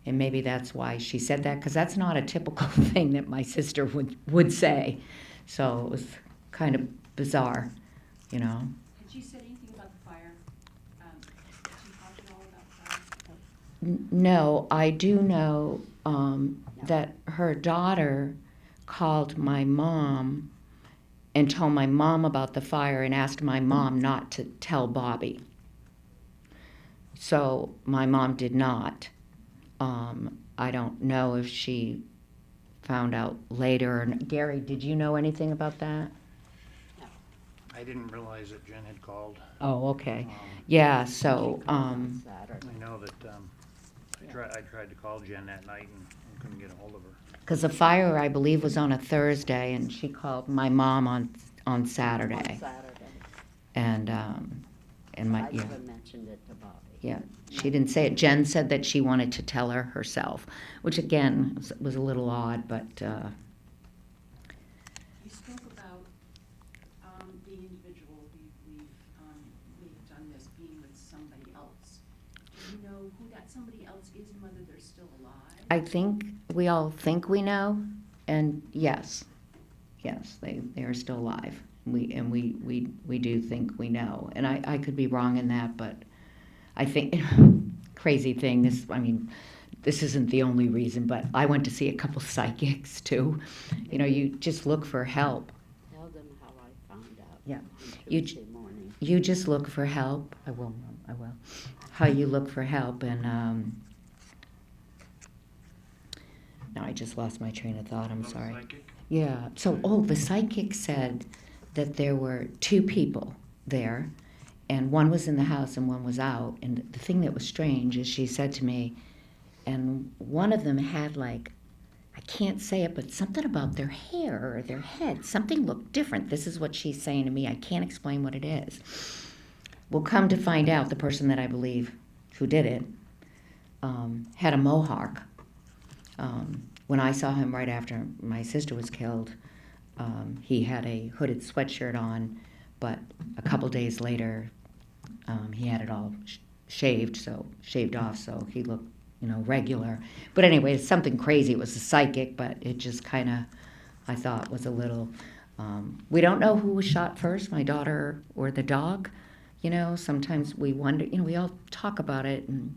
And maybe that's why she said that, because that's not a typical thing that my sister would say. So it was kind of bizarre, you know. Had she said anything about the fire? Did she talk at all about the fire? No, I do know that her daughter called my mom and told my mom about the fire and asked my mom not to tell Bobbie. So my mom did not. I don't know if she found out later. Gary, did you know anything about that? I didn't realize that Jen had called. Oh, okay. Yeah, so, On Saturday. I know that, I tried to call Jen that night and couldn't get a hold of her. because the fire, I believe, was on a Thursday, and she called my mom on Saturday. On Saturday. And my, I yeah, never mentioned it to Bobbie. yeah, she didn't say it. Jen said that she wanted to tell her herself, which again was a little odd, but You spoke about the individual we've done this being with somebody else. Do you know who that somebody else is and whether they're still alive? I think we all think we know, and yes, they are still alive. We do think we know, and I could be wrong in that, but I think crazy thing. This isn't the only reason, but I went to see a couple psychics too. You know, you just look for help. Tell them how I found out. Yeah. On You Tuesday morning. You just look for help. I will. How you look for help, and now I just lost my train of thought. I'm sorry. Psychic? Yeah. So, the psychic said that there were two people there, and one was in the house and one was out. And the thing that was strange is she said to me, and one of them had like, I can't say it, but something about their hair or their head. Something looked different. This is what she's saying to me. I can't explain what it is. We'll come to find out the person that I believe who did it had a mohawk. When I saw him right after my sister was killed, he had a hooded sweatshirt on, but a couple days later, he had it all shaved off, so he looked, regular. But anyway, it's something crazy. It was a psychic, but it just kind of, I thought, was a little. We don't know who was shot first, my daughter or the dog. Sometimes we wonder. We all talk about it and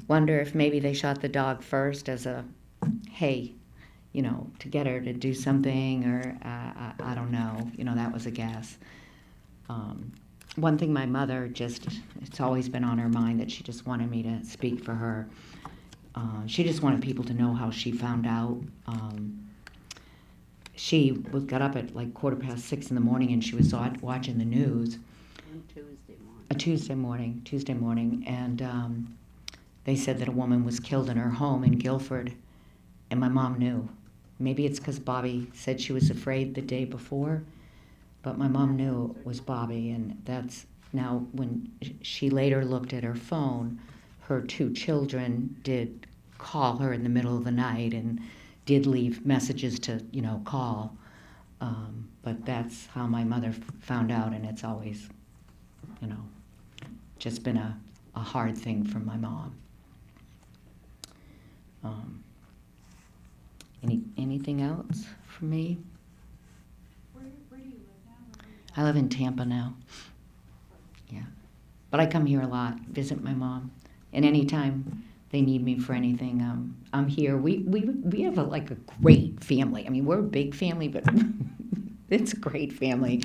wonder if maybe they shot the dog first as a, hey, to get her to do something, or I don't know. That was a guess. One thing my mother it's always been on her mind that she just wanted me to speak for her. She just wanted people to know how she found out. She got up at like 6:15 in the morning, and she was watching the news. On Tuesday morning. Tuesday morning, and they said that a woman was killed in her home in Gilford, and my mom knew. Maybe it's because Bobbie said she was afraid the day before, but my mom knew it was Bobbie, and that's now when she later looked at her phone, her two children did call her in the middle of the night and did leave messages to, call. But that's how my mother found out, and it's always, just been a hard thing for my mom. Anything else for me? Where do you live now? I live in Tampa now. Yeah. But I come here a lot, visit my mom. And anytime they need me for anything, I'm here. We have a great family. I mean, we're a big family, but it's a great family.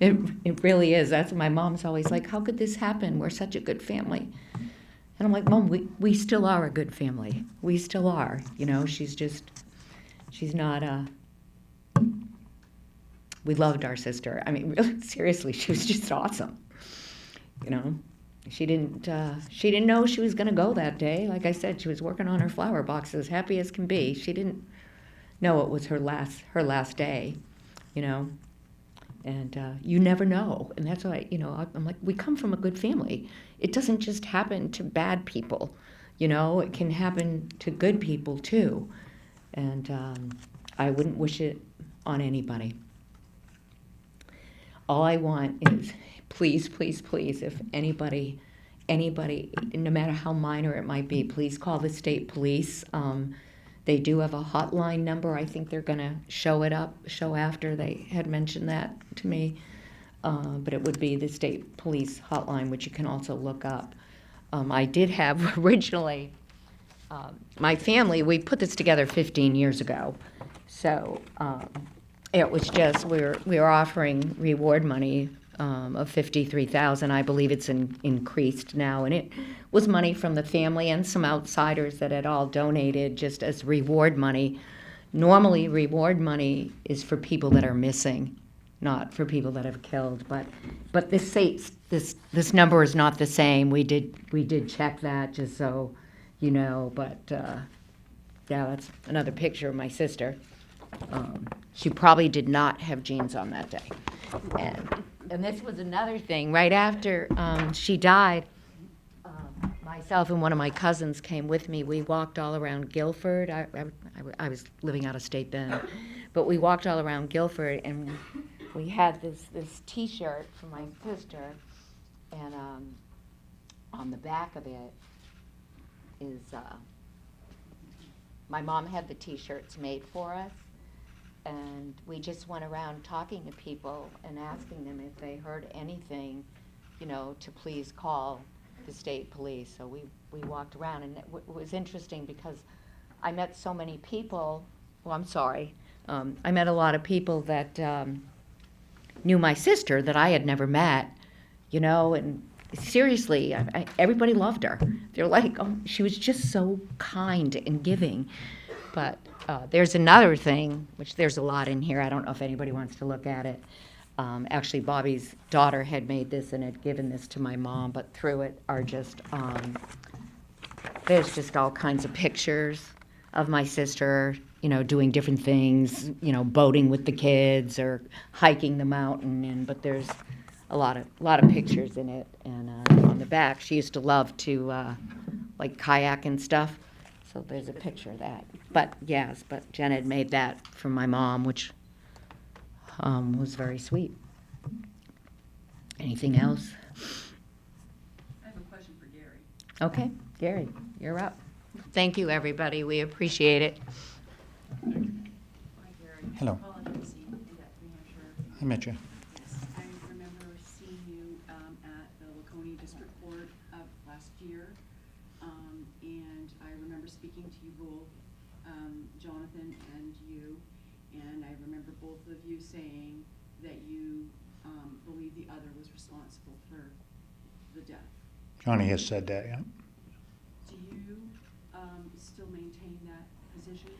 It really is. That's my mom's always like, how could this happen? We're such a good family. And I'm like, Mom, we still are a good family. We still are. She's not we loved our sister. I mean, really, seriously, she was just awesome. She didn't know she was going to go that day. Like I said, she was working on her flower boxes, happy as can be. She didn't know it was her last day, And you never know. And that's why, I'm like, we come from a good family. It doesn't just happen to bad people, It can happen to good people too. And I wouldn't wish it on anybody. All I want is, please, please, please, if anybody anybody, no matter how minor it might be, please call the state police. They do have a hotline number. I think they're going to show after. They had mentioned that to me. But it would be the state police hotline, which you can also look up. I did have originally, my family, we put this together 15 years ago. So it was just, we were offering reward money of $53,000. I believe it's increased now. And it was money from the family and some outsiders that had all donated just as reward money. Normally, reward money is for people that are missing, not for people that have killed. But this number is not the same. We did check that, just so you know. But yeah, that's another picture of my sister. She probably did not have jeans on that day. And this was another thing. Right after she died, myself and one of my cousins came with me. We walked all around Gilford. I was living out of state then. But we walked all around Gilford, and we had this T-shirt from my sister, and on the back of it is, my mom had the T-shirts made for us, and we just went around talking to people and asking them if they heard anything, to please call the state police. So we walked around, and it was interesting because I met so many people. Well, I'm sorry. I met a lot of people that knew my sister that I had never met, and seriously, everybody loved her. They're like, oh, she was just so kind and giving. But there's another thing, which there's a lot in here. I don't know if anybody wants to look at it. Actually, Bobbie's daughter had made this and had given this to my mom, but through it are just, there's just all kinds of pictures of my sister, doing different things, boating with the kids or hiking the mountain. But there's a lot of pictures in it. And on the back, she used to love to like kayak and stuff. So there's a picture of that. But yes, Jen had made that for my mom, which was very sweet. Anything else? I have a question for Gary. Okay, Gary, you're up. Thank you, everybody. We appreciate it. Hi, Gary. Hello. Paula Dempsey in New Hampshire. I met you. Yes, I remember seeing you at the Laconia District Court of last year. And I remember speaking to you both, Jonathan and you, and I remember both of you saying that you believe the other was responsible for the death. Johnny has said that, yeah. Do you still maintain that position?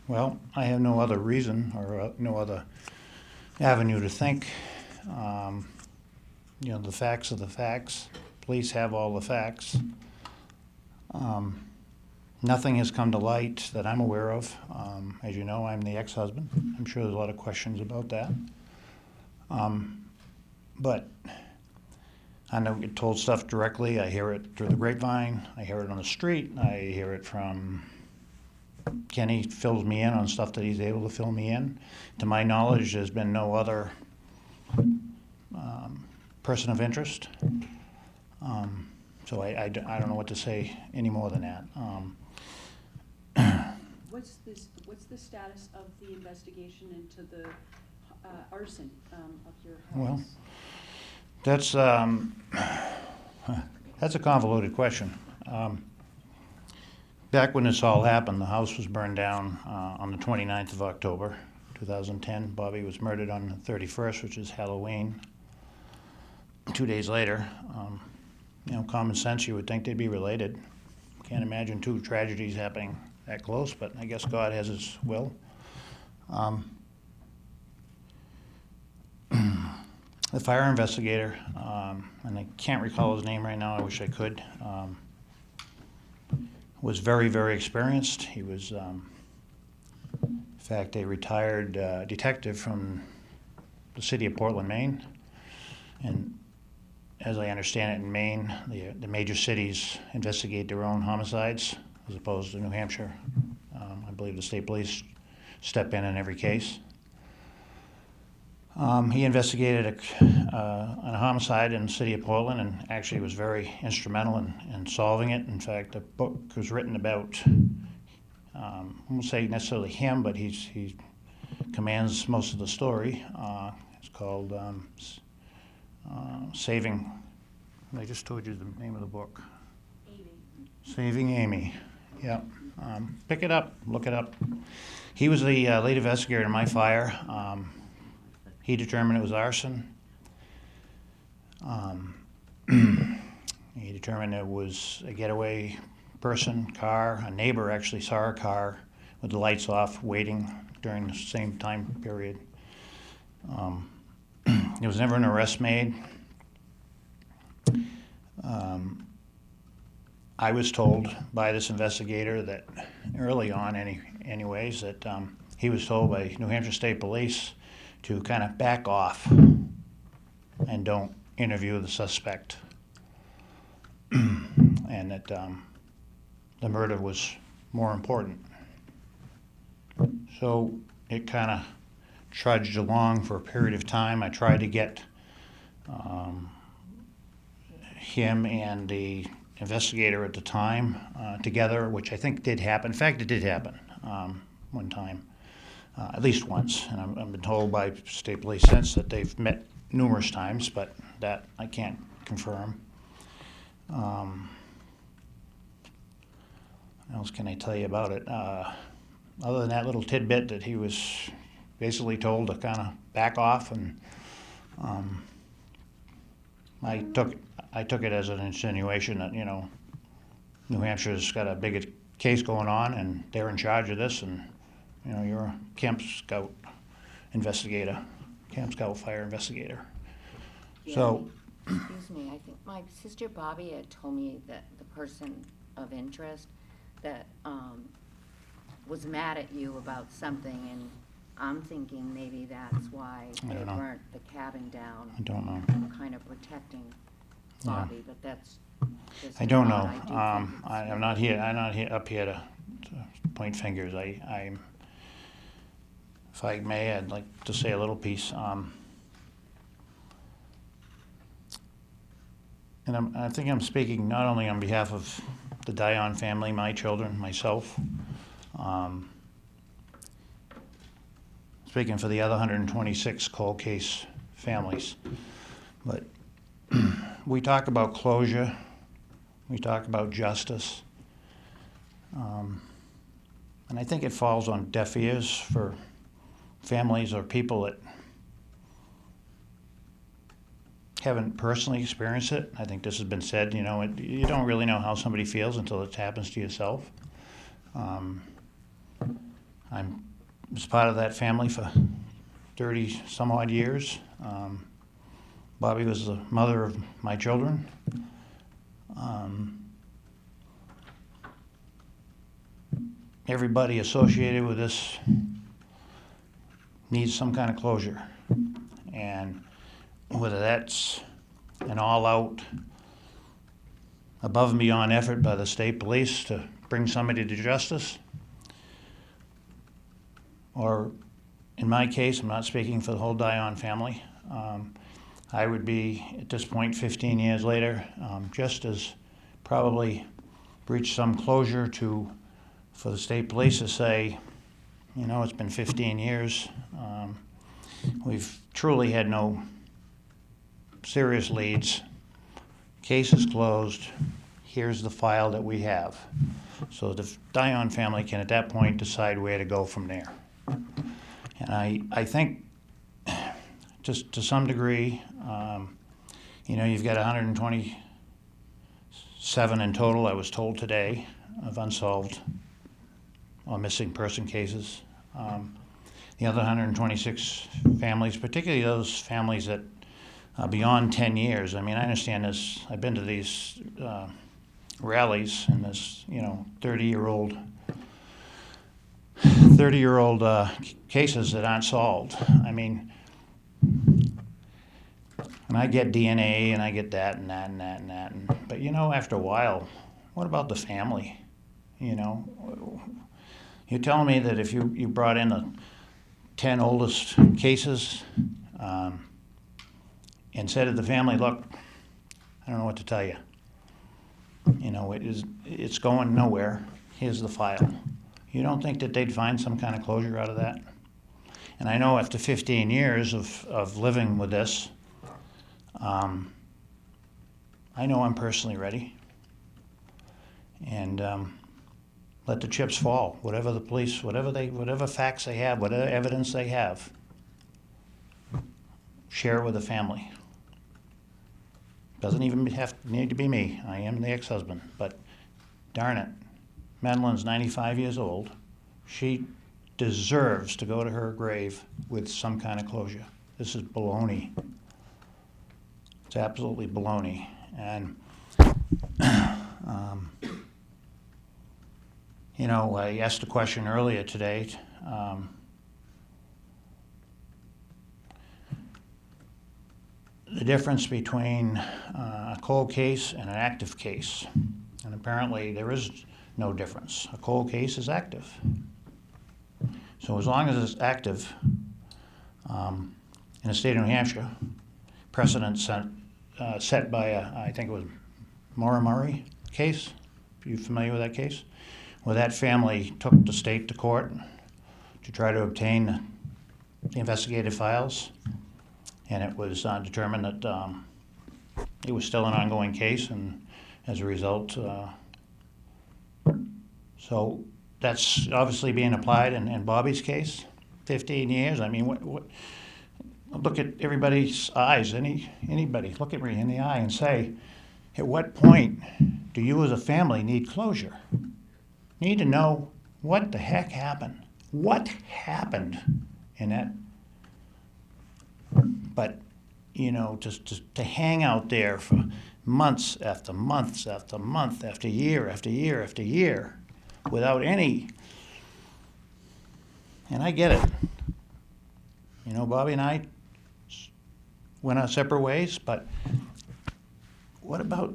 Well, I have no other reason or no other avenue to think. The facts are the facts. Police have all the facts. Nothing has come to light that I'm aware of. As you know, I'm the ex-husband. I'm sure there's a lot of questions about that. But I don't get told stuff directly. I hear it through the grapevine. I hear it on the street. I hear it from Kenny. Fills me in on stuff that he's able to fill me in. To my knowledge, there's been no other person of interest. So I don't know what to say any more than that. What's the status of the investigation into the arson of your house? Well, that's a convoluted question. Back when this all happened, the house was burned down on the 29th of October, 2010. Bobbie was murdered on the 31st, which is Halloween. 2 days later, common sense, you would think they'd be related. Can't imagine two tragedies happening that close, but I guess God has his will. The fire investigator, and I can't recall his name right now, I wish I could, was very, very experienced. He was, in fact, a retired detective from the city of Portland, Maine. And as I understand it, in Maine, the major cities investigate their own homicides as opposed to New Hampshire. I believe the state police step in every case. He investigated a homicide in the city of Portland and actually was very instrumental in solving it. In fact, a book was written about, I won't say necessarily him, but he commands most of the story. It's called Saving, I just told you the name of the book. Amy. Saving Amy, yeah. Pick it up, look it up. He was the lead investigator in my fire. He determined it was arson. He determined it was a getaway person, car. A neighbor actually saw a car with the lights off, waiting during the same time period. There was never an arrest made. I was told by this investigator that early on, anyways, that he was told by New Hampshire State Police to kind of back off and don't interview the suspect, and that the murder was more important. So it kind of trudged along for a period of time. I tried to get him and the investigator at the time together, which I think did happen. In fact, it did happen one time. At least once, and I've been told by state police since that they've met numerous times, but that I can't confirm. What else can I tell you about it? Other than that little tidbit that he was basically told to kind of back off, and I took it as an insinuation that, you know, New Hampshire's got a big case going on, and they're in charge of this, and you know, you're a Camp Scout investigator, Camp Scout fire investigator. Yeah, So, excuse me, I think my sister Bobbie had told me that the person of interest that was mad at you about something, and I'm thinking maybe that's why I they don't know. burnt the cabin down. I don't know. Kind of protecting Yeah. Bobbie, but that's just I don't a know. thought. I do think it's I'm not here. I'm not here up here to point fingers. I'm. If I may, I'd like to say a little piece. And I think I'm speaking not only on behalf of the Dion family, my children, myself, speaking for the other 126 cold case families. But we talk about closure, we talk about justice, and I think it falls on deaf ears for families or people that haven't personally experienced it. I think this has been said, you know, you don't really know how somebody feels until it happens to yourself. I was part of that family for 30 some odd years. Bobbie was the mother of my children. Everybody associated with this needs some kind of closure. And whether that's an all-out, above and beyond effort by the state police to bring somebody to justice, or in my case, I'm not speaking for the whole Dion family, I would be, at this point, 15 years later, just as probably reach some closure for the state police to say, you know, it's been 15 years. We've truly had no serious leads. Case is closed. Here's the file that we have. So the Dion family can, at that point, decide where to go from there. And I think, just to some degree, you know, you've got 127 in total, I was told today, of unsolved or missing person cases. The other 126 families, particularly those families that beyond 10 years. I mean, I understand this. I've been to these rallies, and this, you know, 30-year-old cases that aren't solved. I mean, and I get DNA, and I get that and that and that and that. But, you know, after a while, what about the family? You know, you're telling me that if you brought in the 10 oldest cases, and said to the family, look, I don't know what to tell you. You know, it's going nowhere. Here's the file. You don't think that they'd find some kind of closure out of that? And I know after 15 years of living with this, I know I'm personally ready. And let the chips fall. Whatever the police, whatever facts they have, whatever evidence they have, share it with the family. Doesn't even need to be me. I am the ex-husband. But darn it, Madeline's 95 years old. She deserves to go to her grave with some kind of closure. This is baloney. It's absolutely baloney. And you know, I asked a question earlier today. The difference between a cold case and an active case. And apparently there is no difference. A cold case is active. So as long as it's active, in the state of New Hampshire, precedent set by I think it was Murray case. Are you familiar with that case? Where that family took the state to court to try to obtain the investigative files, and it was determined that it was still an ongoing case, and as a result, so that's obviously being applied in Bobbie's case. 15 years. I mean, what? Look at everybody's eyes. Anybody look at me in the eye and say, at what point do you as a family need closure? You need to know what the heck happened. What happened in that? But, you know, just to hang out there for months after months after month after year after year after year without any, and I get it. You know, Bobbie and I went our separate ways, but what about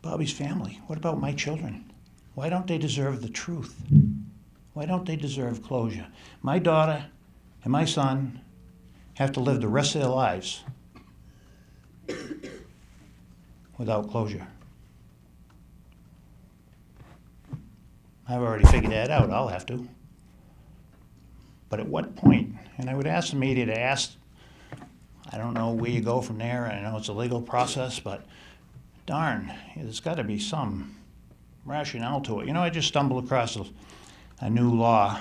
Bobbie's family? What about my children? Why don't they deserve the truth? Why don't they deserve closure? My daughter and my son have to live the rest of their lives without closure. I've already figured that out. I'll have to. But at what point? And I would ask the media to ask, I don't know where you go from there. I know it's a legal process, but darn, there's got to be some rationale to it. You know, I just stumbled across a new law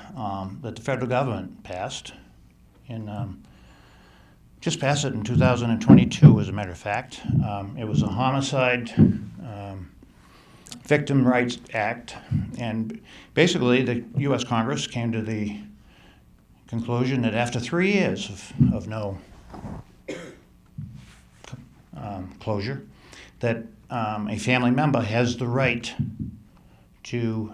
that the federal government passed, and just passed it in 2022, as a matter of fact. It was a homicide Victim Rights Act, and basically the U.S. Congress came to the conclusion that after 3 years of no closure, that a family member has the right to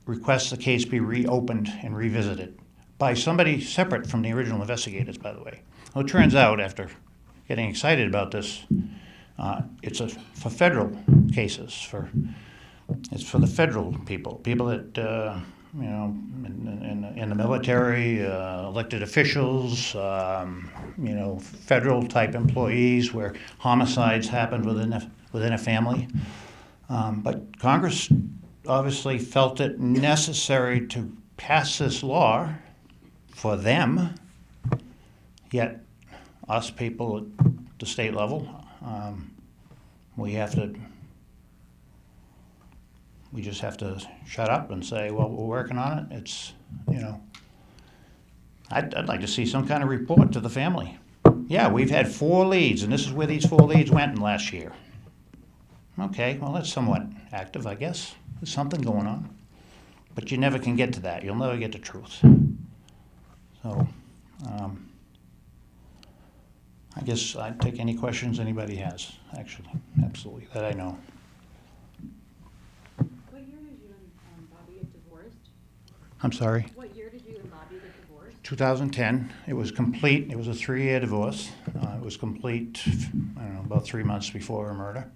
request the case be reopened and revisited by somebody separate from the original investigators, by the way. Well, it turns out, after getting excited about this, it's for federal cases. It's for the federal people that you know, in the military, elected officials, you know, federal type employees where homicides happened within a family. But Congress obviously felt it necessary to pass this law for them, yet us people at the state level, we just have to shut up and say, well, we're working on it. It's, you know, I'd like to see some kind of report to the family. Yeah, we've had 4 leads, and this is where these 4 leads went in last year. Okay, well, that's somewhat active, I guess. There's something going on. But you never can get to that. You'll never get the truth. So, I guess I'd take any questions anybody has, actually. Absolutely, that I know. What year did you and Bobbie get divorced? I'm sorry? What year did you and Bobbie get divorced? 2010. It was complete. It was a 3-year divorce. It was complete, I don't know, about 3 months before her murder.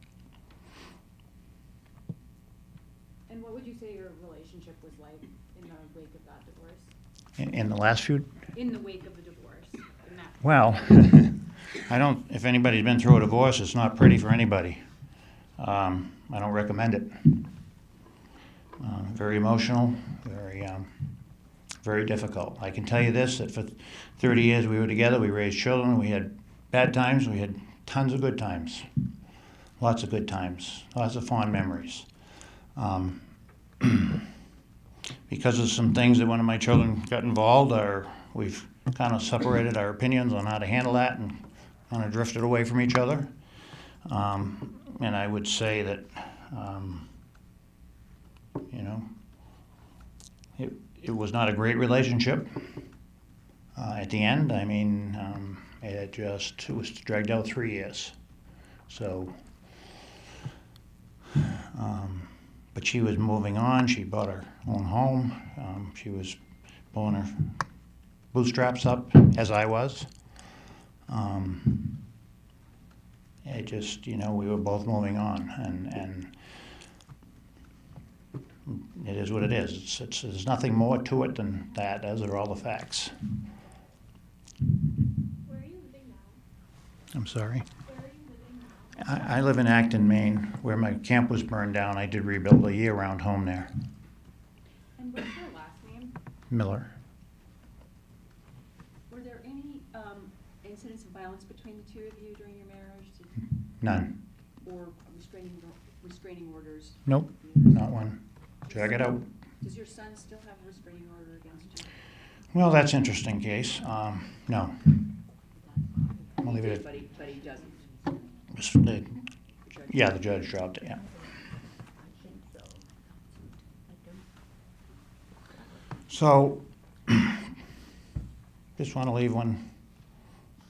And what would you say your relationship was like in the wake of that divorce? In the last few, In the wake of the divorce, in that Well, if anybody's been through a divorce, it's not pretty for anybody. I don't recommend it. Very emotional, very difficult. I can tell you this, that for 30 years we were together, we raised children, we had bad times, we had tons of good times. Lots of good times, lots of fond memories. Because of some things that one of my children got involved, we've kind of separated our opinions on how to handle that and kind of drifted away from each other. And I would say that, it was not a great relationship at the end. I mean, it was dragged out 3 years. So, but she was moving on. She bought her own home. She was pulling her bootstraps up, as I was. It just, we were both moving on, and it is what it is. There's nothing more to it than that. Those are all the facts. Where are you living now? I'm sorry? Where are you living now? I live in Acton, Maine, where my camp was burned down. I did rebuild a year-round home there. And what's your last name? Miller. Were there any incidents of violence between the two of you during your marriage? None. Or restraining orders? Nope, not one. Check it out. Does your son still have a restraining order against you? Well, that's an interesting case. No. I'll leave it at, But he doesn't. the judge dropped it, yeah. So, just want to leave one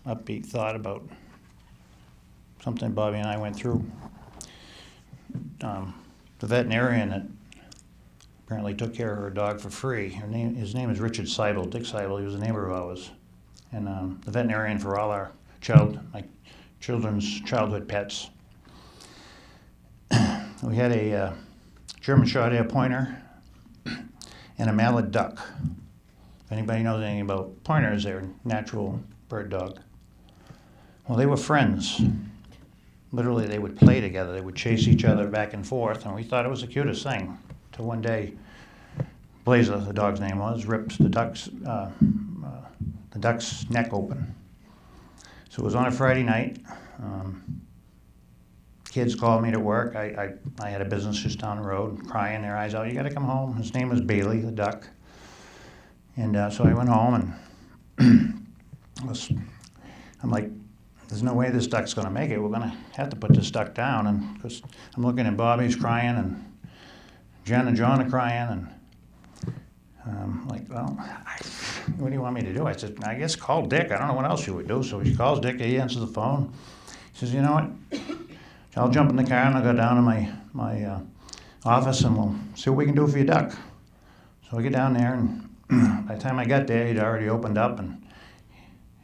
upbeat thought about something Bobbie and I went through. The veterinarian that apparently took care of her dog for free, his name is Richard Seibel, Dick Seibel. He was a neighbor of ours. And the veterinarian for all our children's childhood pets. We had a German Short-Hair Pointer and a mallard duck. If anybody knows anything about pointers, they're a natural bird dog. Well, they were friends. Literally, they would play together. They would chase each other back and forth, and we thought it was the cutest thing. Till one day, Blazer, the dog's name was, ripped the duck's neck open. So it was on a Friday night. Kids called me to work. I had a business just down the road, crying their eyes out. You got to come home. His name was Bailey, the duck. And so I went home, and I'm like, there's no way this duck's going to make it. We're going to have to put this duck down. And because I'm looking at Bobbie's crying, and Jen and John are crying, and I'm like, well, what do you want me to do? I said, I guess call Dick. I don't know what else you would do. So she calls Dick. He answers the phone. He says, you know what? I'll jump in the car and I'll go down to my office and we'll see what we can do for your duck. So I get down there, and by the time I got there, he'd already opened up and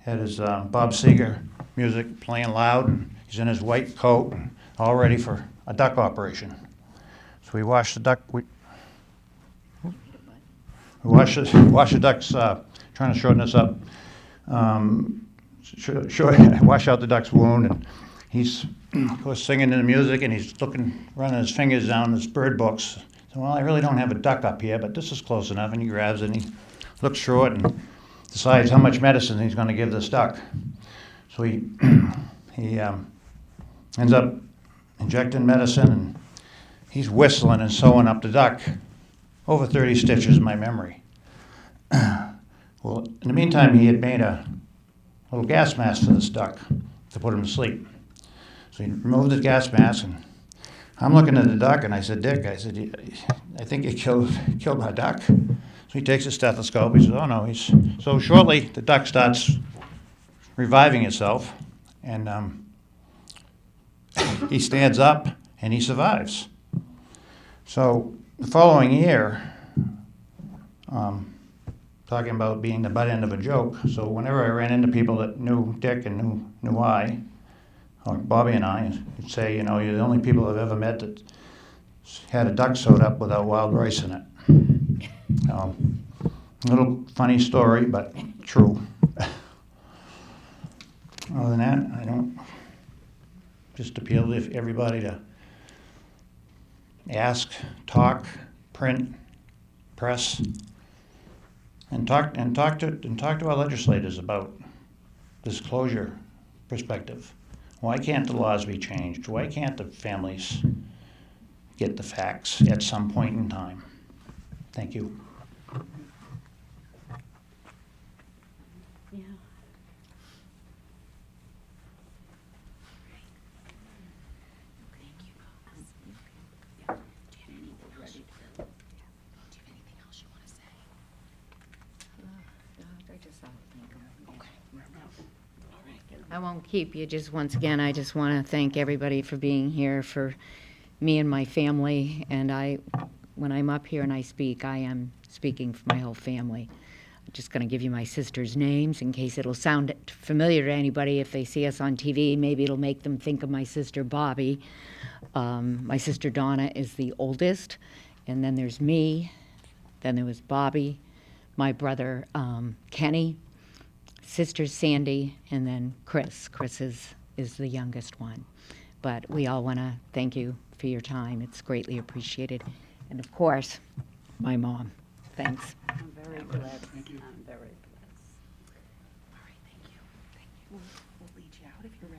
had his Bob Seger music playing loud, and he's in his white coat, all ready for a duck operation. So we washed the duck. We washed the duck's. Trying to shorten this up. Wash out the duck's wound, and he's of course singing in the music, and he's running his fingers down his bird books. So, well, I really don't have a duck up here, but this is close enough. And he grabs it, and he looks through it, and decides how much medicine he's going to give this duck. So he ends up injecting medicine, and he's whistling and sewing up the duck. Over 30 stitches in my memory. Well, in the meantime, he had made a little gas mask for this duck to put him to sleep. So he removed the gas mask, and I'm looking at the duck, and I said, Dick, I think you killed my duck. So he takes his stethoscope. He says, oh, no. So shortly, the duck starts reviving itself, and he stands up, and he survives. So the following year, talking about being the butt end of a joke, so whenever I ran into people that knew Dick and knew I, or Bobbie and I, would say, you're the only people I've ever met that had a duck sewed up without wild rice in it. A little funny story, but true. Other than that, I don't, just appeal to everybody to ask, talk, print, press, and talk to our legislators about this closure perspective. Why can't the laws be changed? Why can't the families get the facts at some point in time? Thank you. Yeah. Thank you, Bob. Yeah. Do you have anything else? Do you have anything else you want to say? I just thought I'd thank 'em. Okay. All right. I won't keep you. Just once again, I just want to thank everybody for being here, for me and my family. And when I'm up here and I speak, I am speaking for my whole family. I'm just going to give you my sister's names in case it'll sound familiar to anybody. If they see us on TV, maybe it'll make them think of my sister Bobbie. My sister Donna is the oldest, and then there's me. Then there was Bobbie, my brother Kenny, sister Sandy, and then Chris. Chris is the youngest one. But we all want to thank you for your time. It's greatly appreciated. And of course, my mom. Thanks. I'm very blessed. Thank you. I'm very blessed. All right, thank you. Thank you. We'll lead you out if you're ready.